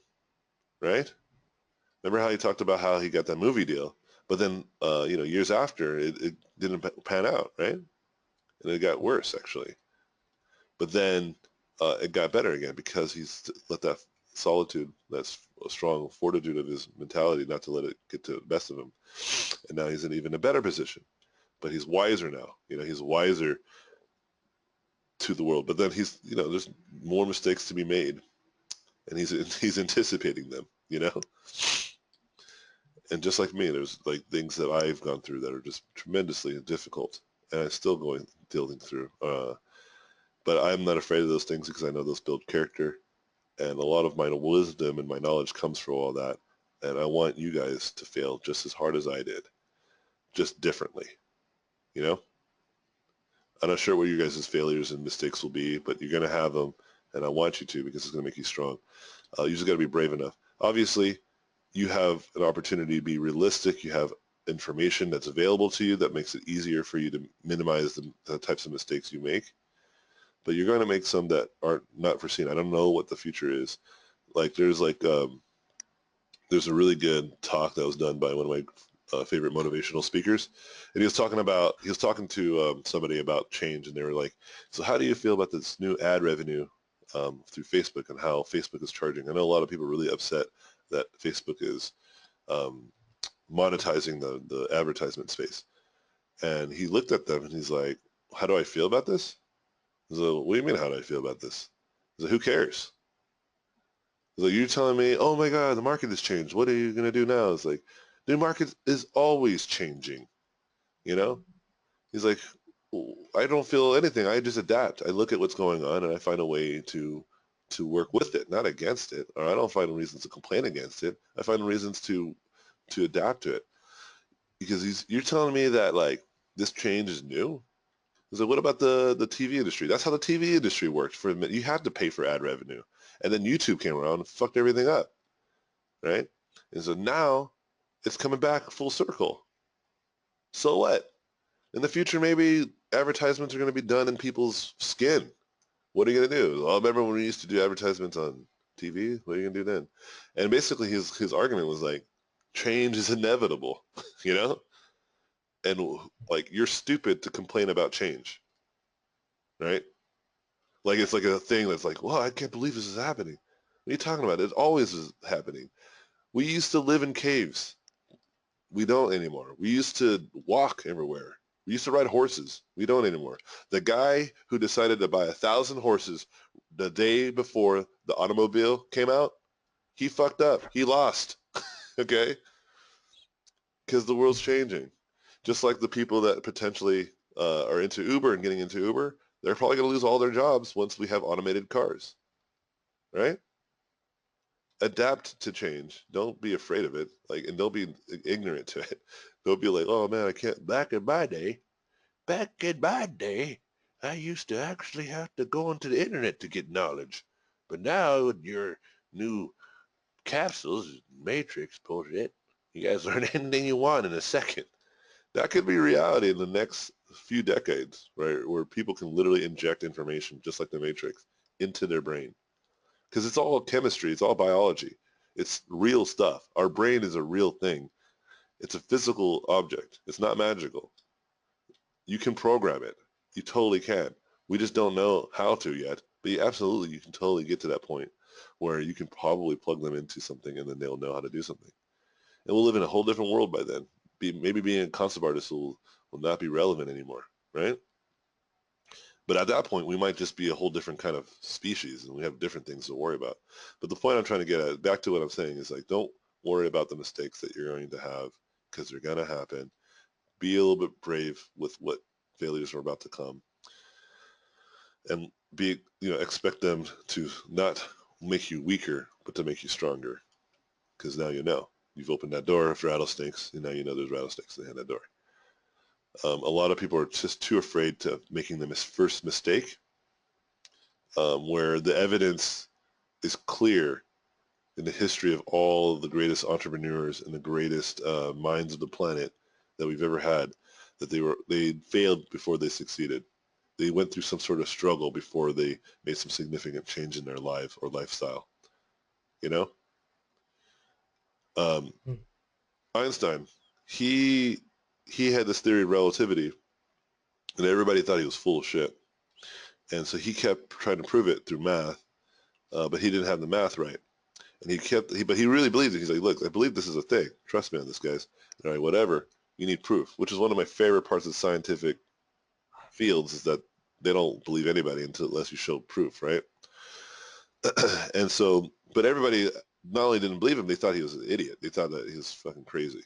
right? Remember how he talked about how he got that movie deal, but then, years after, it didn't pan out, right? And it got worse, actually. But then it got better again because he's let that solitude, that strong fortitude of his mentality, not to let it get to the best of him. And now he's in even a better position. But he's wiser now. He's wiser to the world. But then there's more mistakes to be made. And he's anticipating them, And just like me, there's, like, things that I've gone through that are just tremendously difficult. And I'm still dealing through. But I'm not afraid of those things because I know those build character. And a lot of my wisdom and my knowledge comes from all that. And I want you guys to fail just as hard as I did, just differently, I'm not sure what you guys' failures and mistakes will be, but you're going to have them, and I want you to because it's going to make you strong. You just got to be brave enough. Obviously, you have an opportunity to be realistic. You have information that's available to you that makes it easier for you to minimize the types of mistakes you make. But you're going to make some that aren't not foreseen. I don't know what the future is. Like, there's a really good talk that was done by one of my favorite motivational speakers, and he was talking to somebody about change, and they were like, so how do you feel about this new ad revenue through Facebook and how Facebook is charging? I know a lot of people are really upset that Facebook is monetizing the advertisement space. And he looked at them and he's like, how do I feel about this? So, what do you mean, how do I feel about this? He's like, who cares? He's like, you're telling me, oh my God, the market has changed. What are you going to do now? It's like, the market is always changing, He's like, I don't feel anything. I just adapt. I look at what's going on and I find a way to work with it, not against it. Or I don't find reasons to complain against it. I find reasons to adapt to it. Because you're telling me that, like, this change is new? He's like, what about the TV industry? That's how the TV industry worked for a minute. You had to pay for ad revenue. And then YouTube came around and fucked everything up, right? And so now it's coming back full circle. So what? In the future, maybe advertisements are going to be done in people's skin. What are you going to do? Oh, remember when we used to do advertisements on TV? What are you going to do then? And basically his argument was like, change is inevitable, you know? And like, you're stupid to complain about change, right? Like, it's like a thing that's like, well, I can't believe this is happening. What are you talking about? It always is happening. We used to live in caves. We don't anymore. We used to walk everywhere. We used to ride horses. We don't anymore. The guy who decided to buy 1,000 horses the day before the automobile came out, he fucked up. He lost, okay? Because the world's changing. Just like the people that potentially are into Uber and getting into Uber, they're probably going to lose all their jobs once we have automated cars, right? Adapt to change. Don't be afraid of it. Like, and don't be ignorant to it. Don't be like, oh man, I can't. Back in my day, I used to actually have to go onto the internet to get knowledge. But now with your new capsules, Matrix bullshit, you guys learn anything you want in a second. That could be reality in the next few decades, right? Where people can literally inject information, just like the Matrix, into their brain. Because it's all chemistry, it's all biology. It's real stuff. Our brain is a real thing. It's a physical object. It's not magical. You can program it. You totally can. We just don't know how to yet. But absolutely, you can totally get to that point where you can probably plug them into something and then they'll know how to do something. And we'll live in a whole different world by then. Maybe being a concept artist will not be relevant anymore, right? But at that point, we might just be a whole different kind of species and we have different things to worry about. But the point I'm trying to get at, back to what I'm saying, is like, don't worry about the mistakes that you're going to have because they're going to happen. Be a little bit brave with what failures are about to come and expect them to not make you weaker, but to make you stronger. Because now you know. You've opened that door for rattlesnakes, and now you know there's rattlesnakes behind that door. A lot of people are just too afraid to making the first mistake, where the evidence is clear in the history of all the greatest entrepreneurs and the greatest minds of the planet that we've ever had, that they failed before they succeeded. They went through some sort of struggle before they made some significant change in their life or lifestyle. You know, Hmm. Einstein, he had this theory of relativity, and everybody thought he was full of shit. And so he kept trying to prove it through math, but he didn't have the math right. And but he really believed it. He's like, look, I believe this is a thing. Trust me on this, guys. All right, whatever. You need proof, which is one of my favorite parts of scientific fields, is that they don't believe anybody unless you show proof, right? And so, but everybody not only didn't believe him, they thought he was an idiot. They thought that he was fucking crazy.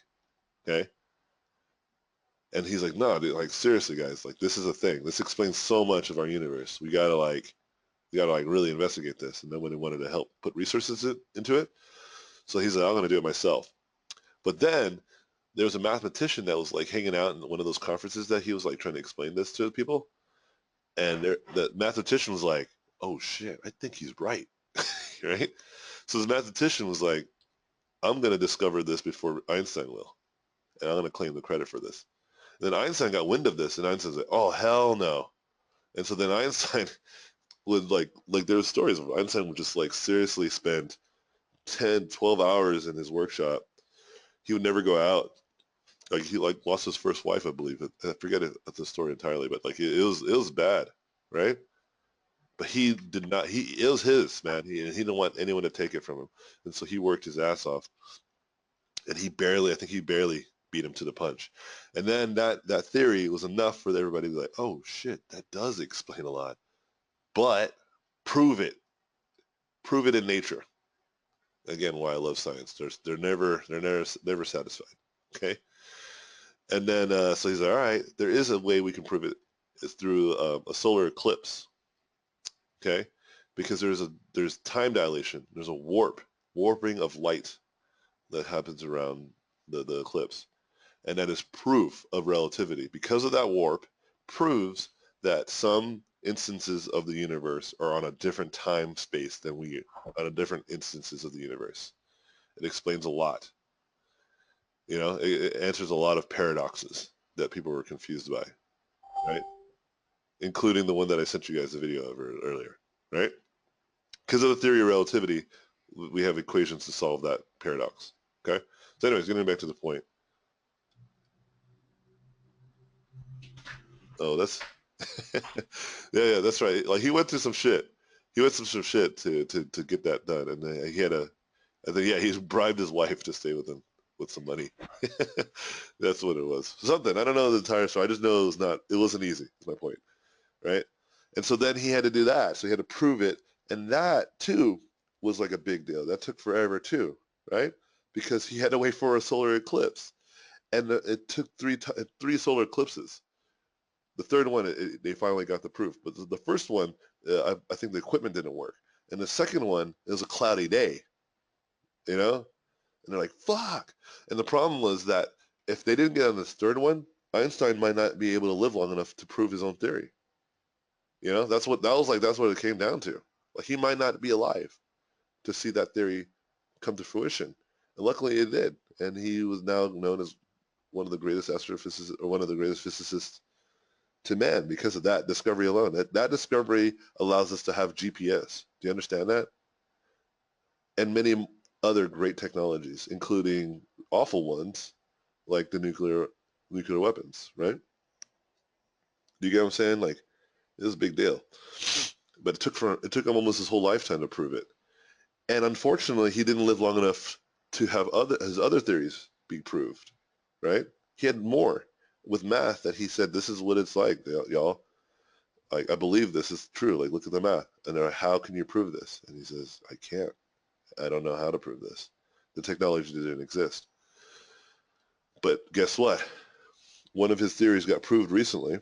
Okay? And he's like, no, dude, like seriously, guys, like this is a thing. This explains so much of our universe. We gotta like really investigate this. And then when he wanted to help put resources into it, so he's like, I'm gonna do it myself. But then there was a mathematician that was like hanging out in one of those conferences that he was like trying to explain this to people. And the mathematician was like, oh shit, I think he's right. Right? So the mathematician was like, I'm going to discover this before Einstein will. And I'm going to claim the credit for this. And then Einstein got wind of this, and Einstein's like, oh, hell no. And so then Einstein would like there's stories of Einstein would just like seriously spend 10, 12 hours in his workshop. He would never go out. Like he like lost his first wife, I believe. I forget the story entirely, but like it was bad, right? But he did not. It was his, man. He didn't want anyone to take it from him, and so he worked his ass off. And I think he barely beat him to the punch. And then that theory was enough for everybody to be like, oh shit, that does explain a lot. But prove it. Prove it in nature. Again, why I love science. They're never satisfied. Okay. And then so he's like, all right, there is a way we can prove it. It's through a solar eclipse. Okay, because there's time dilation. There's a warping of light that happens around the eclipse. And that is proof of relativity. Because of that warp, proves that some instances of the universe are on a different time space than we are, on a different instances of the universe. It explains a lot. You know, it answers a lot of paradoxes that people were confused by, right? Including the one that I sent you guys a video of earlier, right? Because of the theory of relativity, we have equations to solve that paradox, okay? So anyways, getting back to the point. Oh, that's, yeah, that's right. Like he went through some shit. He went through some shit to get that done. And he had I think, yeah, he bribed his wife to stay with him with some money. That's what it was. Something. I don't know the entire story. I just know it wasn't easy, is my point, right? And so then he had to do that. So he had to prove it. And that, too, was like a big deal. That took forever, too, right? Because he had to wait for a solar eclipse. And it took three solar eclipses. The third one, they finally got the proof. But the first one, I think the equipment didn't work. And the second one, it was a cloudy day, you know? And they're like, fuck. And the problem was that if they didn't get on this third one, Einstein might not be able to live long enough to prove his own theory. You know, that's what it came down to. Like he might not be alive to see that theory come to fruition. And luckily it did. And he was now known as one of the greatest astrophysicists, or one of the greatest physicists to man because of that discovery alone. That discovery allows us to have GPS. Do you understand that? And many other great technologies, including awful ones like the nuclear weapons, right? Do you get what I'm saying? Like, it was a big deal. But it took him almost his whole lifetime to prove it. And unfortunately, he didn't live long enough to have his other theories be proved, right? He had more with math that he said, this is what it's like, y'all. Like, I believe this is true. Like, look at the math. And they're like, how can you prove this? And he says, I can't. I don't know how to prove this. The technology didn't exist. But guess what? One of his theories got proved recently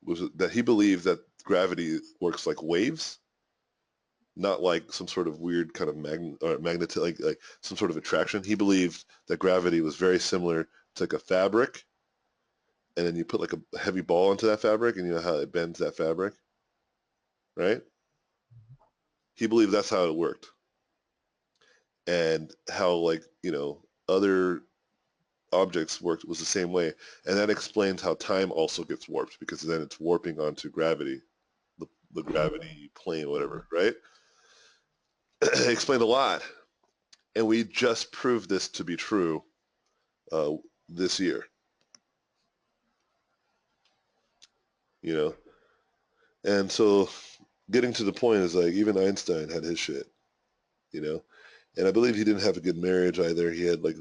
was that he believed that gravity works like waves, not like some sort of weird kind of magnet, like some sort of attraction. He believed that gravity was very similar to like a fabric, and then you put like a heavy ball into that fabric, and you know how it bends that fabric, right? He believed that's how it worked, and how like other objects worked was the same way, and that explains how time also gets warped because then it's warping onto gravity, the gravity plane, whatever, right? It explained a lot. And we just proved this to be true this year, you know? And so getting to the point is like even Einstein had his shit, you know? And I believe he didn't have a good marriage either. He had like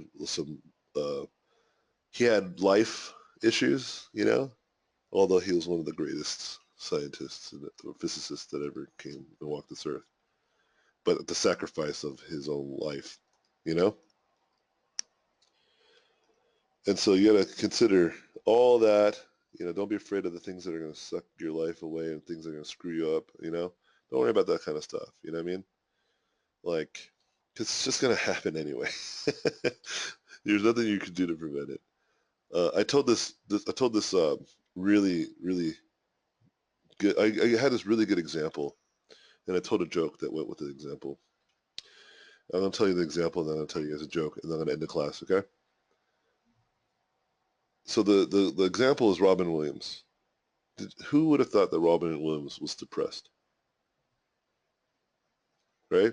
he had life issues, you know? Although he was one of the greatest scientists or physicists that ever came and walked this earth. But at the sacrifice of his own life, you know? And so you got to consider all that. Don't be afraid of the things that are going to suck your life away and things that are going to screw you up, Don't worry about that kind of stuff, you know what I mean? Like, 'cause it's just going to happen anyway. There's nothing you can do to prevent it. I told this really, really good, I had this really good example, and I told a joke that went with the example. I'm going to tell you the example, and then I'll tell you as a joke, and then I'm going to end the class, okay? So the example is Robin Williams. Who would have thought that Robin Williams was depressed? Right?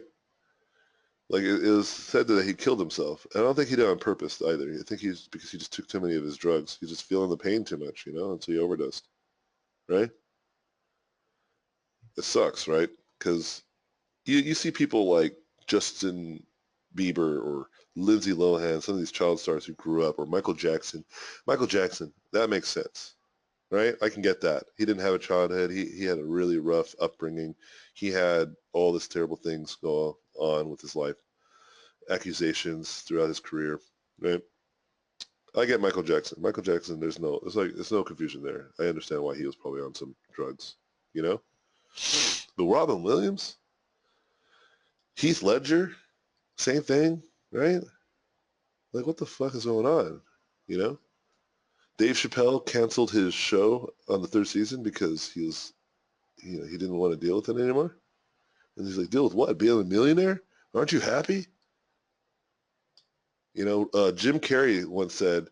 Like it was said that he killed himself. I don't think he did it on purpose either. I think he's because he just took too many of his drugs. He's just feeling the pain too much, and so he overdosed. Right? It sucks, right? Because you see people like Justin Bieber or Lindsay Lohan, some of these child stars who grew up, or Michael Jackson. Michael Jackson, that makes sense. Right? I can get that. He didn't have a childhood. He had a really rough upbringing. He had all these terrible things go on with his life, accusations throughout his career. Right? I get Michael Jackson. Michael Jackson, there's no confusion there. I understand why he was probably on some drugs, you know? But Robin Williams, Heath Ledger, same thing, right? Like what the fuck is going on? You know? Dave Chappelle canceled his show on the third season because he didn't want to deal with it anymore. And he's like, deal with what? Being a millionaire? Aren't you happy? Jim Carrey once said,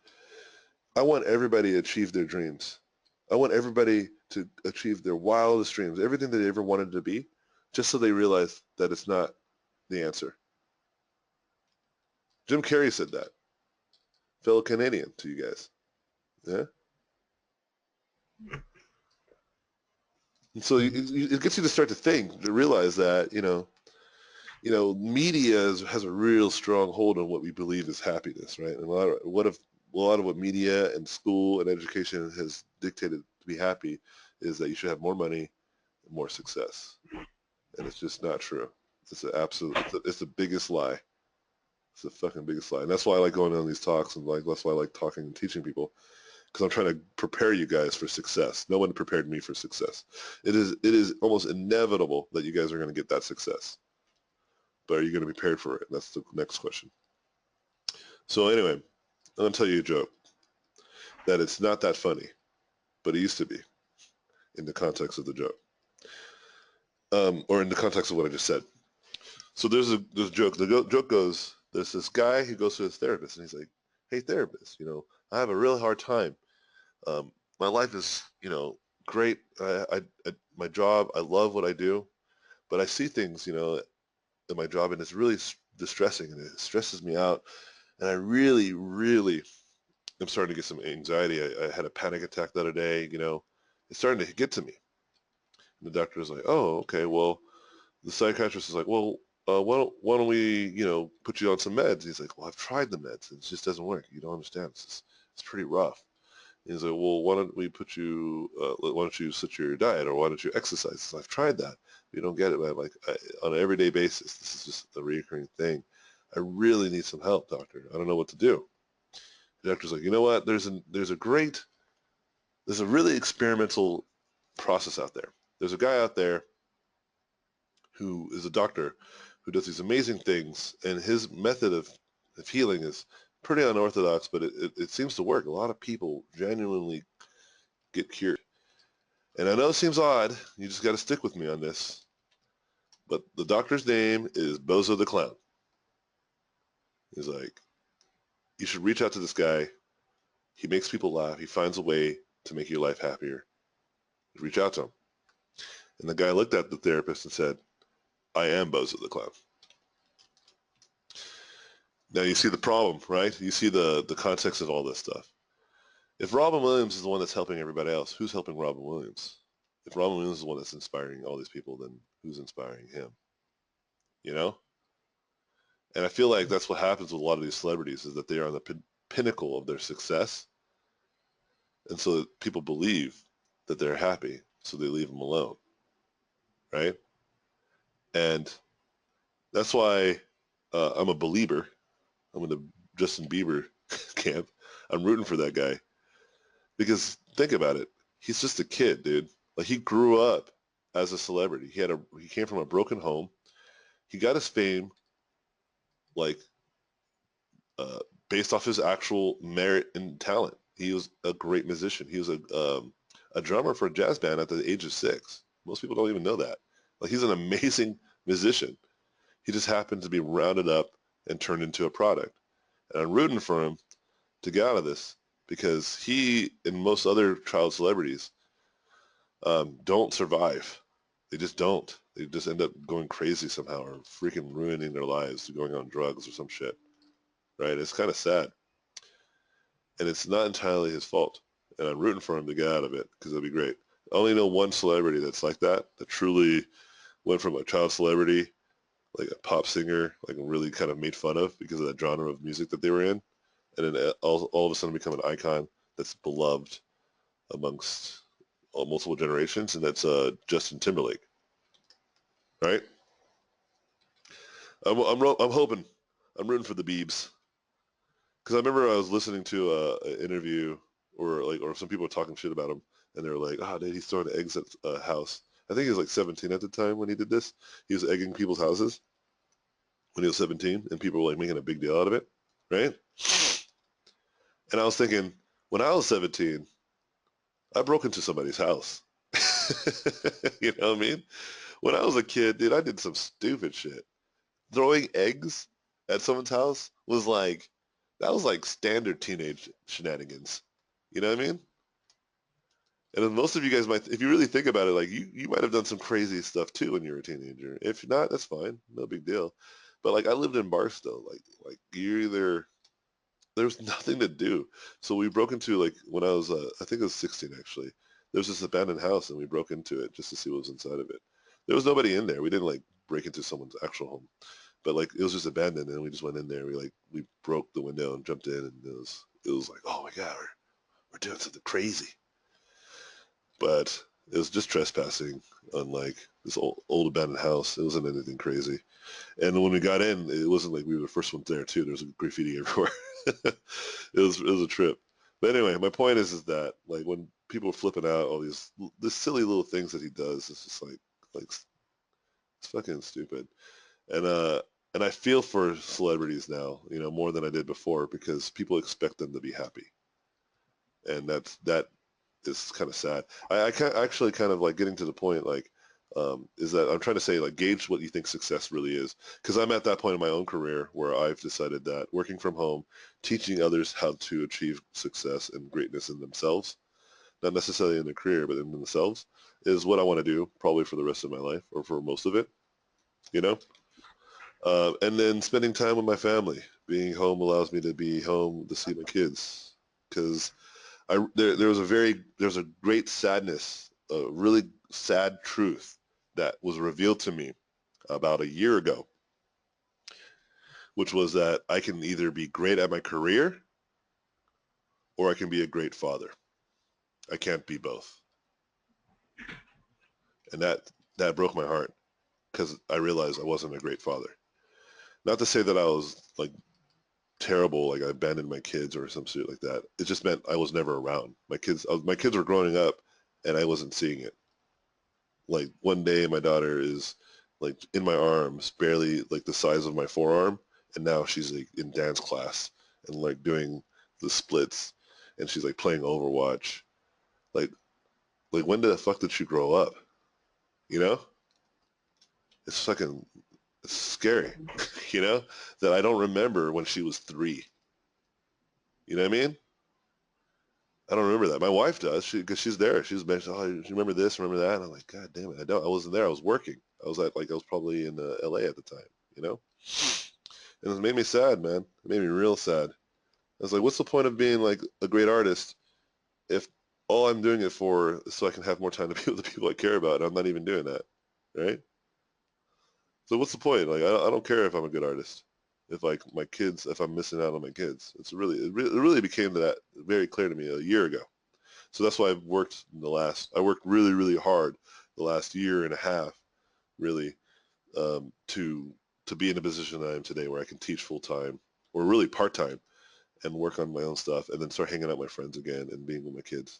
I want everybody to achieve their dreams. I want everybody to achieve their wildest dreams, everything that they ever wanted to be, just so they realize that it's not the answer. Jim Carrey said that. Fellow Canadian to you guys. Yeah? And so it gets you to start to think, to realize that, media has a real strong hold on what we believe is happiness, right? And a lot of what media and school and education has dictated to be happy is that you should have more money and more success. And it's just not true. It's it's the biggest lie. It's the fucking biggest lie. And that's why I like going on these talks, and that's why I like talking and teaching people, because I'm trying to prepare you guys for success. No one prepared me for success. It is almost inevitable that you guys are going to get that success. But are you going to be prepared for it? That's the next question. So anyway, I'm going to tell you a joke that it's not that funny, but it used to be in the context of the joke. Or in the context of what I just said. So there's a joke. The joke goes, there's this guy who goes to his therapist, and he's like, hey, therapist, I have a really hard time. My life is, great. My job, I love what I do, but I see things, in my job, and it's really distressing, and it stresses me out. And I really, really am starting to get some anxiety. I had a panic attack the other day, it's starting to get to me. And the doctor was like, oh, okay, well, the psychiatrist is like, well, why don't we, put you on some meds? He's like, well, I've tried the meds, and it just doesn't work. You don't understand. It's pretty rough. And he's like, well, why don't we put you, why don't you switch your diet, or why don't you exercise? So I've tried that. You don't get it, man. Like, on an everyday basis, this is just a recurring thing. I really need some help, doctor. I don't know what to do. The doctor's like, you know what? There's a really experimental process out there. There's a guy out there who is a doctor who does these amazing things, and his method of healing is pretty unorthodox, but it seems to work. A lot of people genuinely get cured. And I know it seems odd. You just got to stick with me on this. But the doctor's name is Bozo the Clown. He's like, you should reach out to this guy. He makes people laugh. He finds a way to make your life happier. Reach out to him. And the guy looked at the therapist and said, I am Bozo the Clown. Now you see the problem, right? You see the context of all this stuff. If Robin Williams is the one that's helping everybody else, who's helping Robin Williams? If Robin Williams is the one that's inspiring all these people, then who's inspiring him? And I feel like that's what happens with a lot of these celebrities, is that they are on the pinnacle of their success. And so that people believe that they're happy, so they leave them alone, right? And that's why I'm a believer. I'm in the Justin Bieber camp. I'm rooting for that guy. Because think about it. He's just a kid, dude. Like, he grew up as a celebrity. He came from a broken home. He got his fame, like, based off his actual merit and talent. He was a great musician. He was a drummer for a jazz band at the age of 6. Most people don't even know that. Like, he's an amazing musician. He just happened to be rounded up and turned into a product. And I'm rooting for him to get out of this, because he and most other child celebrities don't survive. They just don't. They just end up going crazy somehow, or freaking ruining their lives, going on drugs or some shit. Right? It's kind of sad. And it's not entirely his fault. And I'm rooting for him to get out of it, because it'll be great. I only know one celebrity that's like that truly went from a child celebrity, like a pop singer, like really kind of made fun of because of that genre of music that they were in, and then all of a sudden become an icon that's beloved amongst multiple generations, and that's Justin Timberlake. Right? I'm hoping, I'm rooting for the Biebs, because I remember I was listening to an interview, or some people were talking shit about him, and they were like, "Oh, dude, he's throwing eggs at a house." I think he was like 17 at the time when he did this. He was egging people's houses when he was 17, and people were like making a big deal out of it, right? And I was thinking, When I was 17, I broke into somebody's house. You know what I mean? When I was a kid, dude, I did some stupid shit. Throwing eggs at someone's house was like, that was like standard teenage shenanigans. You know what I mean? And then most of you guys might, if you really think about it, like you might have done some crazy stuff too when you were a teenager. If not, that's fine, no big deal. But like I lived in Barstow, like you either there was nothing to do, so we broke into like when I was I think I was 16 actually. There was this abandoned house and we broke into it just to see what was inside of it. There was nobody in there. We didn't like break into someone's actual home, but like it was just abandoned and we just went in there. We broke the window and jumped in and it was like oh my god we're doing something crazy. But it was just trespassing on like this old abandoned house. It wasn't anything crazy. And when we got in, it wasn't like we were the first ones there too. There was graffiti everywhere. It was a trip. But anyway, my point is that like when people are flipping out all these silly little things that he does, it's just like it's fucking stupid. And and I feel for celebrities now, more than I did before because people expect them to be happy, and that is kind of sad. Actually kind of like getting to the point like is that I'm trying to say like gauge what you think success really is because I'm at that point in my own career where I've decided that working from home, teaching others how to achieve success and greatness in themselves, not necessarily in their career but in themselves, is what I want to do probably for the rest of my life or for most of it, you know. And then spending time with my family. Being home allows me to be home to see my kids because there's a great sadness, a really sad truth that was revealed to me about a year ago, which was that I can either be great at my career or I can be a great father. I can't be both. And that broke my heart because I realized I wasn't a great father. Not to say that I was like terrible, like I abandoned my kids or some shit like that. It just meant I was never around. My kids were growing up and I wasn't seeing it. Like one day my daughter is like in my arms, barely like the size of my forearm, and now she's like in dance class and like doing the splits and she's like playing Overwatch. Like like when the fuck did she grow up? You know? It's fucking it's scary, you know? That I don't remember when she was 3. You know what I mean? I don't remember that. My wife does, because she's there. She's mentioned, oh, you remember this, remember that? And I'm like, God damn it, I don't. I wasn't there. I was working. I was probably in L.A. at the time, you know? And it made me sad, man. It made me real sad. I was like, what's the point of being like a great artist if all I'm doing it for is so I can have more time to be with the people I care about, and I'm not even doing that, right? So what's the point? Like, I don't care if I'm a good artist. If like my kids, if I'm missing out on my kids, it really became that very clear to me a year ago. So that's why I worked really, really hard the last year and a half, really, to be in the position that I am today where I can teach full time or really part time and work on my own stuff and then start hanging out with my friends again and being with my kids.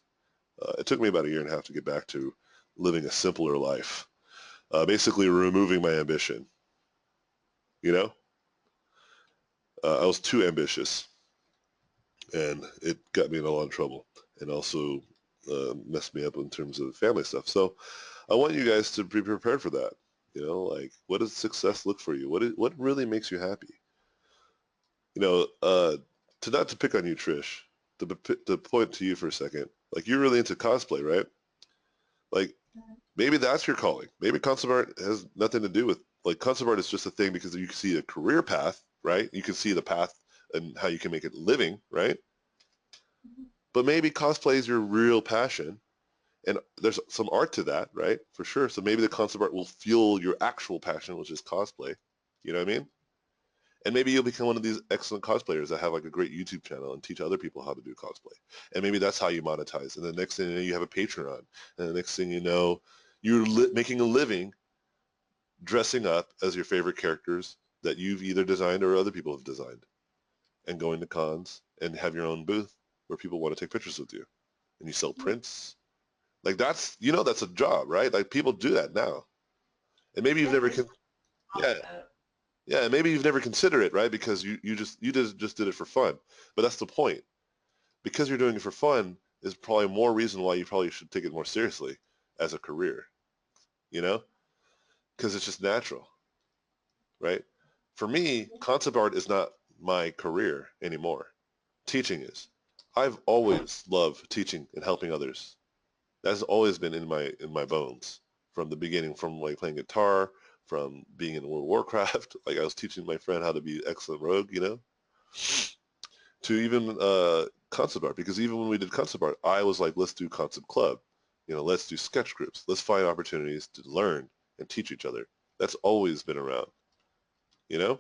It took me about a year and a half to get back to living a simpler life, basically removing my ambition, you know? I was too ambitious and it got me in a lot of trouble and also messed me up in terms of family stuff. So I want you guys to be prepared for that. Like what does success look for you? What really makes you happy? To pick on you, Trish, to point to you for a second. Like you're really into cosplay, right? Like maybe that's your calling. Maybe concept art has nothing to do with like concept art is just a thing because you can see a career path, right? You can see the path and how you can make it living, right? But maybe cosplay is your real passion and there's some art to that, right? For sure. So maybe the concept art will fuel your actual passion, which is cosplay. You know what I mean? And maybe you'll become one of these excellent cosplayers that have like a great YouTube channel and teach other people how to do cosplay. And maybe that's how you monetize. And the next thing you know, you have a Patreon. And the next thing you know, you're making a living dressing up as your favorite characters that you've either designed or other people have designed and going to cons and have your own booth where people want to take pictures with you. And you sell prints. Like that's a job, right? Like people do that now. And maybe you've never, yeah, yeah, maybe you've never considered it, right? Because you just did it for fun. But that's the point. because you're doing it for fun is probably more reason why you probably should take it more seriously as a career, you know, because it's just natural, right? For me, concept art is not my career anymore. Teaching is. I've always loved teaching and helping others. That's always been in my bones from the beginning, from like playing guitar, from being in World of Warcraft. Like I was teaching my friend how to be excellent rogue, you know, to even concept art. Because even when we did concept art, I was like, let's do concept club. You know, let's do sketch groups. Let's find opportunities to learn and teach each other. That's always been around, you know?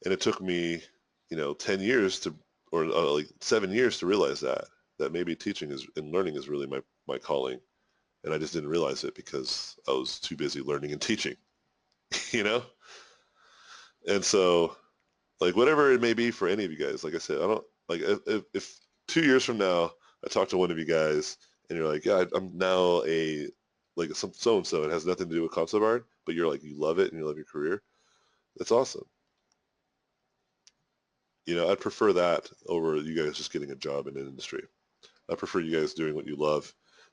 And it took me, you know, 10 years to, or like 7 years to realize that maybe teaching is and learning is really my calling. And I just didn't realize it because I was too busy learning and teaching, you know? And so, like, whatever it may be for any of you guys, like I said, I don't, like, if 2 years from now, I talk to one of you guys and you're like, yeah, I'm now like, some so-and-so, it has nothing to do with concept art, but you're like, you love it and you love your career, that's awesome. You know, I'd prefer that over you guys just getting a job in an industry. I prefer you guys doing what you love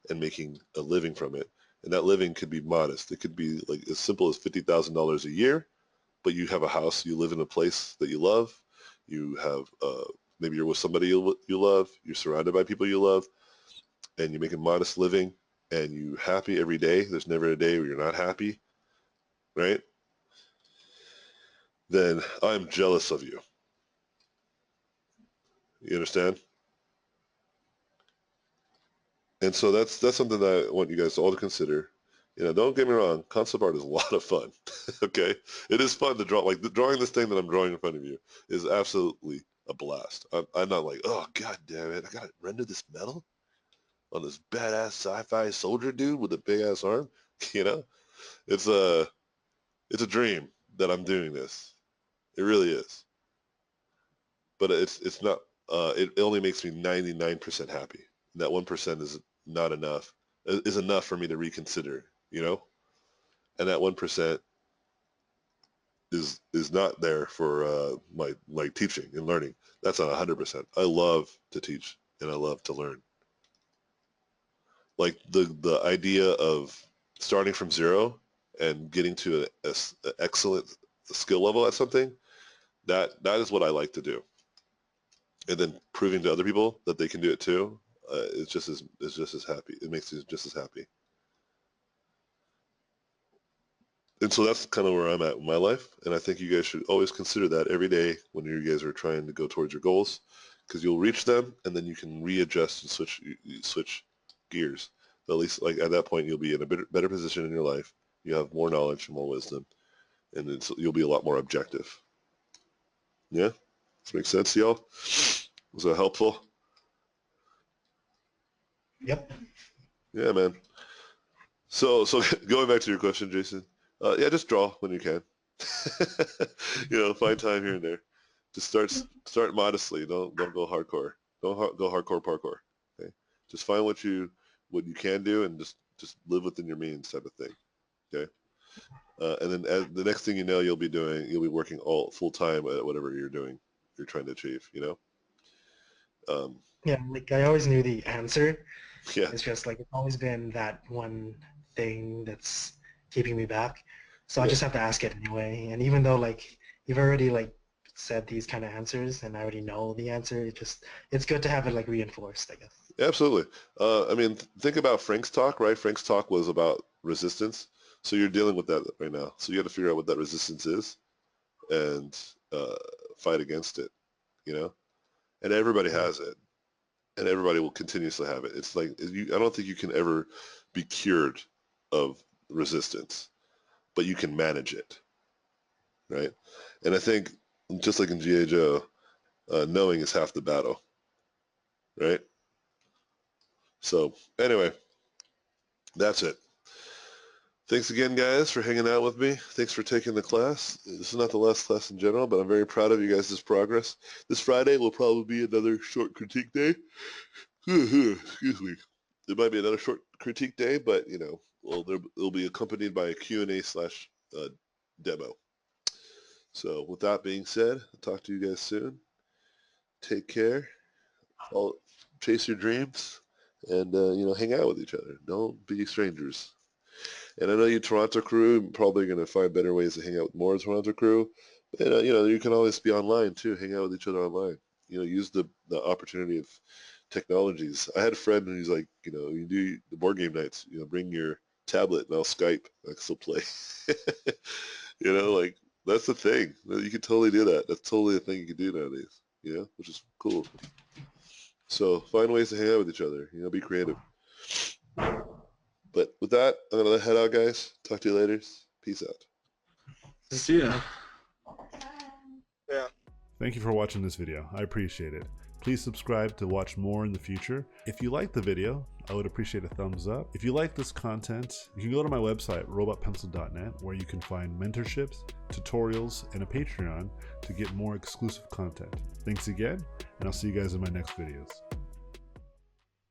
and making a living from it. And that living could be modest. It could be like as simple as $50,000 a year, but you have a house, you live in a place that you love, you have, maybe you're with somebody you love, you're surrounded by people you love, and you make a modest living, and you're happy every day. There's never a day where you're not happy, right? Then I'm jealous of you. You understand? And so that's something that I want you guys all to consider. You know, don't get me wrong, concept art is a lot of fun. Okay? It is fun to draw. Like drawing this thing that I'm drawing in front of you is absolutely a blast. I'm not like, oh god damn it, I gotta render this metal on this badass sci-fi soldier dude with a big ass arm. You know? It's a dream that I'm doing this. It really is. But it's not it only makes me 99% happy. And that 1% is not enough. Is enough for me to reconsider, you know? And that 1% is not there for my like teaching and learning. That's not 100%. I love to teach and I love to learn. Like the idea of starting from zero and getting to an excellent skill level at something, that is what I like to do. And then proving to other people that they can do it too, it's just as happy. It makes me just as happy. And so that's kind of where I'm at in my life. And I think you guys should always consider that every day when you guys are trying to go towards your goals, because you'll reach them and then you can readjust and switch gears. But at least like at that point, you'll be in a better position in your life. You have more knowledge and more wisdom, and you'll be a lot more objective. Yeah, this makes sense, to y'all. Was that helpful? Yep. Yeah, man. So going back to your question, Jason. Yeah, just draw when you can. You know, find time here and there. Just start modestly. Don't go hardcore. Go hardcore parkour. Okay. Just find what you can do and just live within your means type of thing. Okay. And then the next thing you know, you'll be working all full time at whatever you're trying to achieve. You know. Yeah, like I always knew the answer. Yeah. It's just like it's always been that one thing that's keeping me back. So I Yeah. just have to ask it anyway. And even though like you've already like said these kind of answers and I already know the answer, it's good to have it like reinforced, I guess. Absolutely. I mean, think about Frank's talk, right? Frank's talk was about resistance. So you're dealing with that right now. So you got to figure out what that resistance is and fight against it, you know? And everybody Yeah. has it. And everybody will continuously have it. It's like, I don't think you can ever be cured of resistance, but you can manage it, right? And I think, just like in G.I. Joe, knowing is half the battle, right? So anyway, that's it. Thanks again, guys, for hanging out with me. Thanks for taking the class. This is not the last class in general, but I'm very proud of you guys' progress. This Friday will probably be another short critique day. Excuse me. It might be another short critique day, but, you know, well, it'll be accompanied by a Q&A slash demo. So with that being said, I'll talk to you guys soon. Take care. all chase your dreams and hang out with each other. Don't be strangers. And I know you Toronto crew probably going to find better ways to hang out with more Toronto crew. But, you can always be online too, hang out with each other online. Use the opportunity of technologies. I had a friend who's like, you do the board game nights, bring your tablet and I'll Skype. I can still play. Like that's the thing. You can totally do that. That's totally a thing you can do nowadays, which is cool. So find ways to hang out with each other, be creative. But with that, I'm going to head out, guys. Talk to you later. Peace out. See ya. Yeah. Thank you for watching this video. I appreciate it. Please subscribe to watch more in the future. If you like the video, I would appreciate a thumbs up. If you like this content, you can go to my website, robotpencil.net, where you can find mentorships, tutorials, and a Patreon to get more exclusive content. Thanks again, and I'll see you guys in my next videos.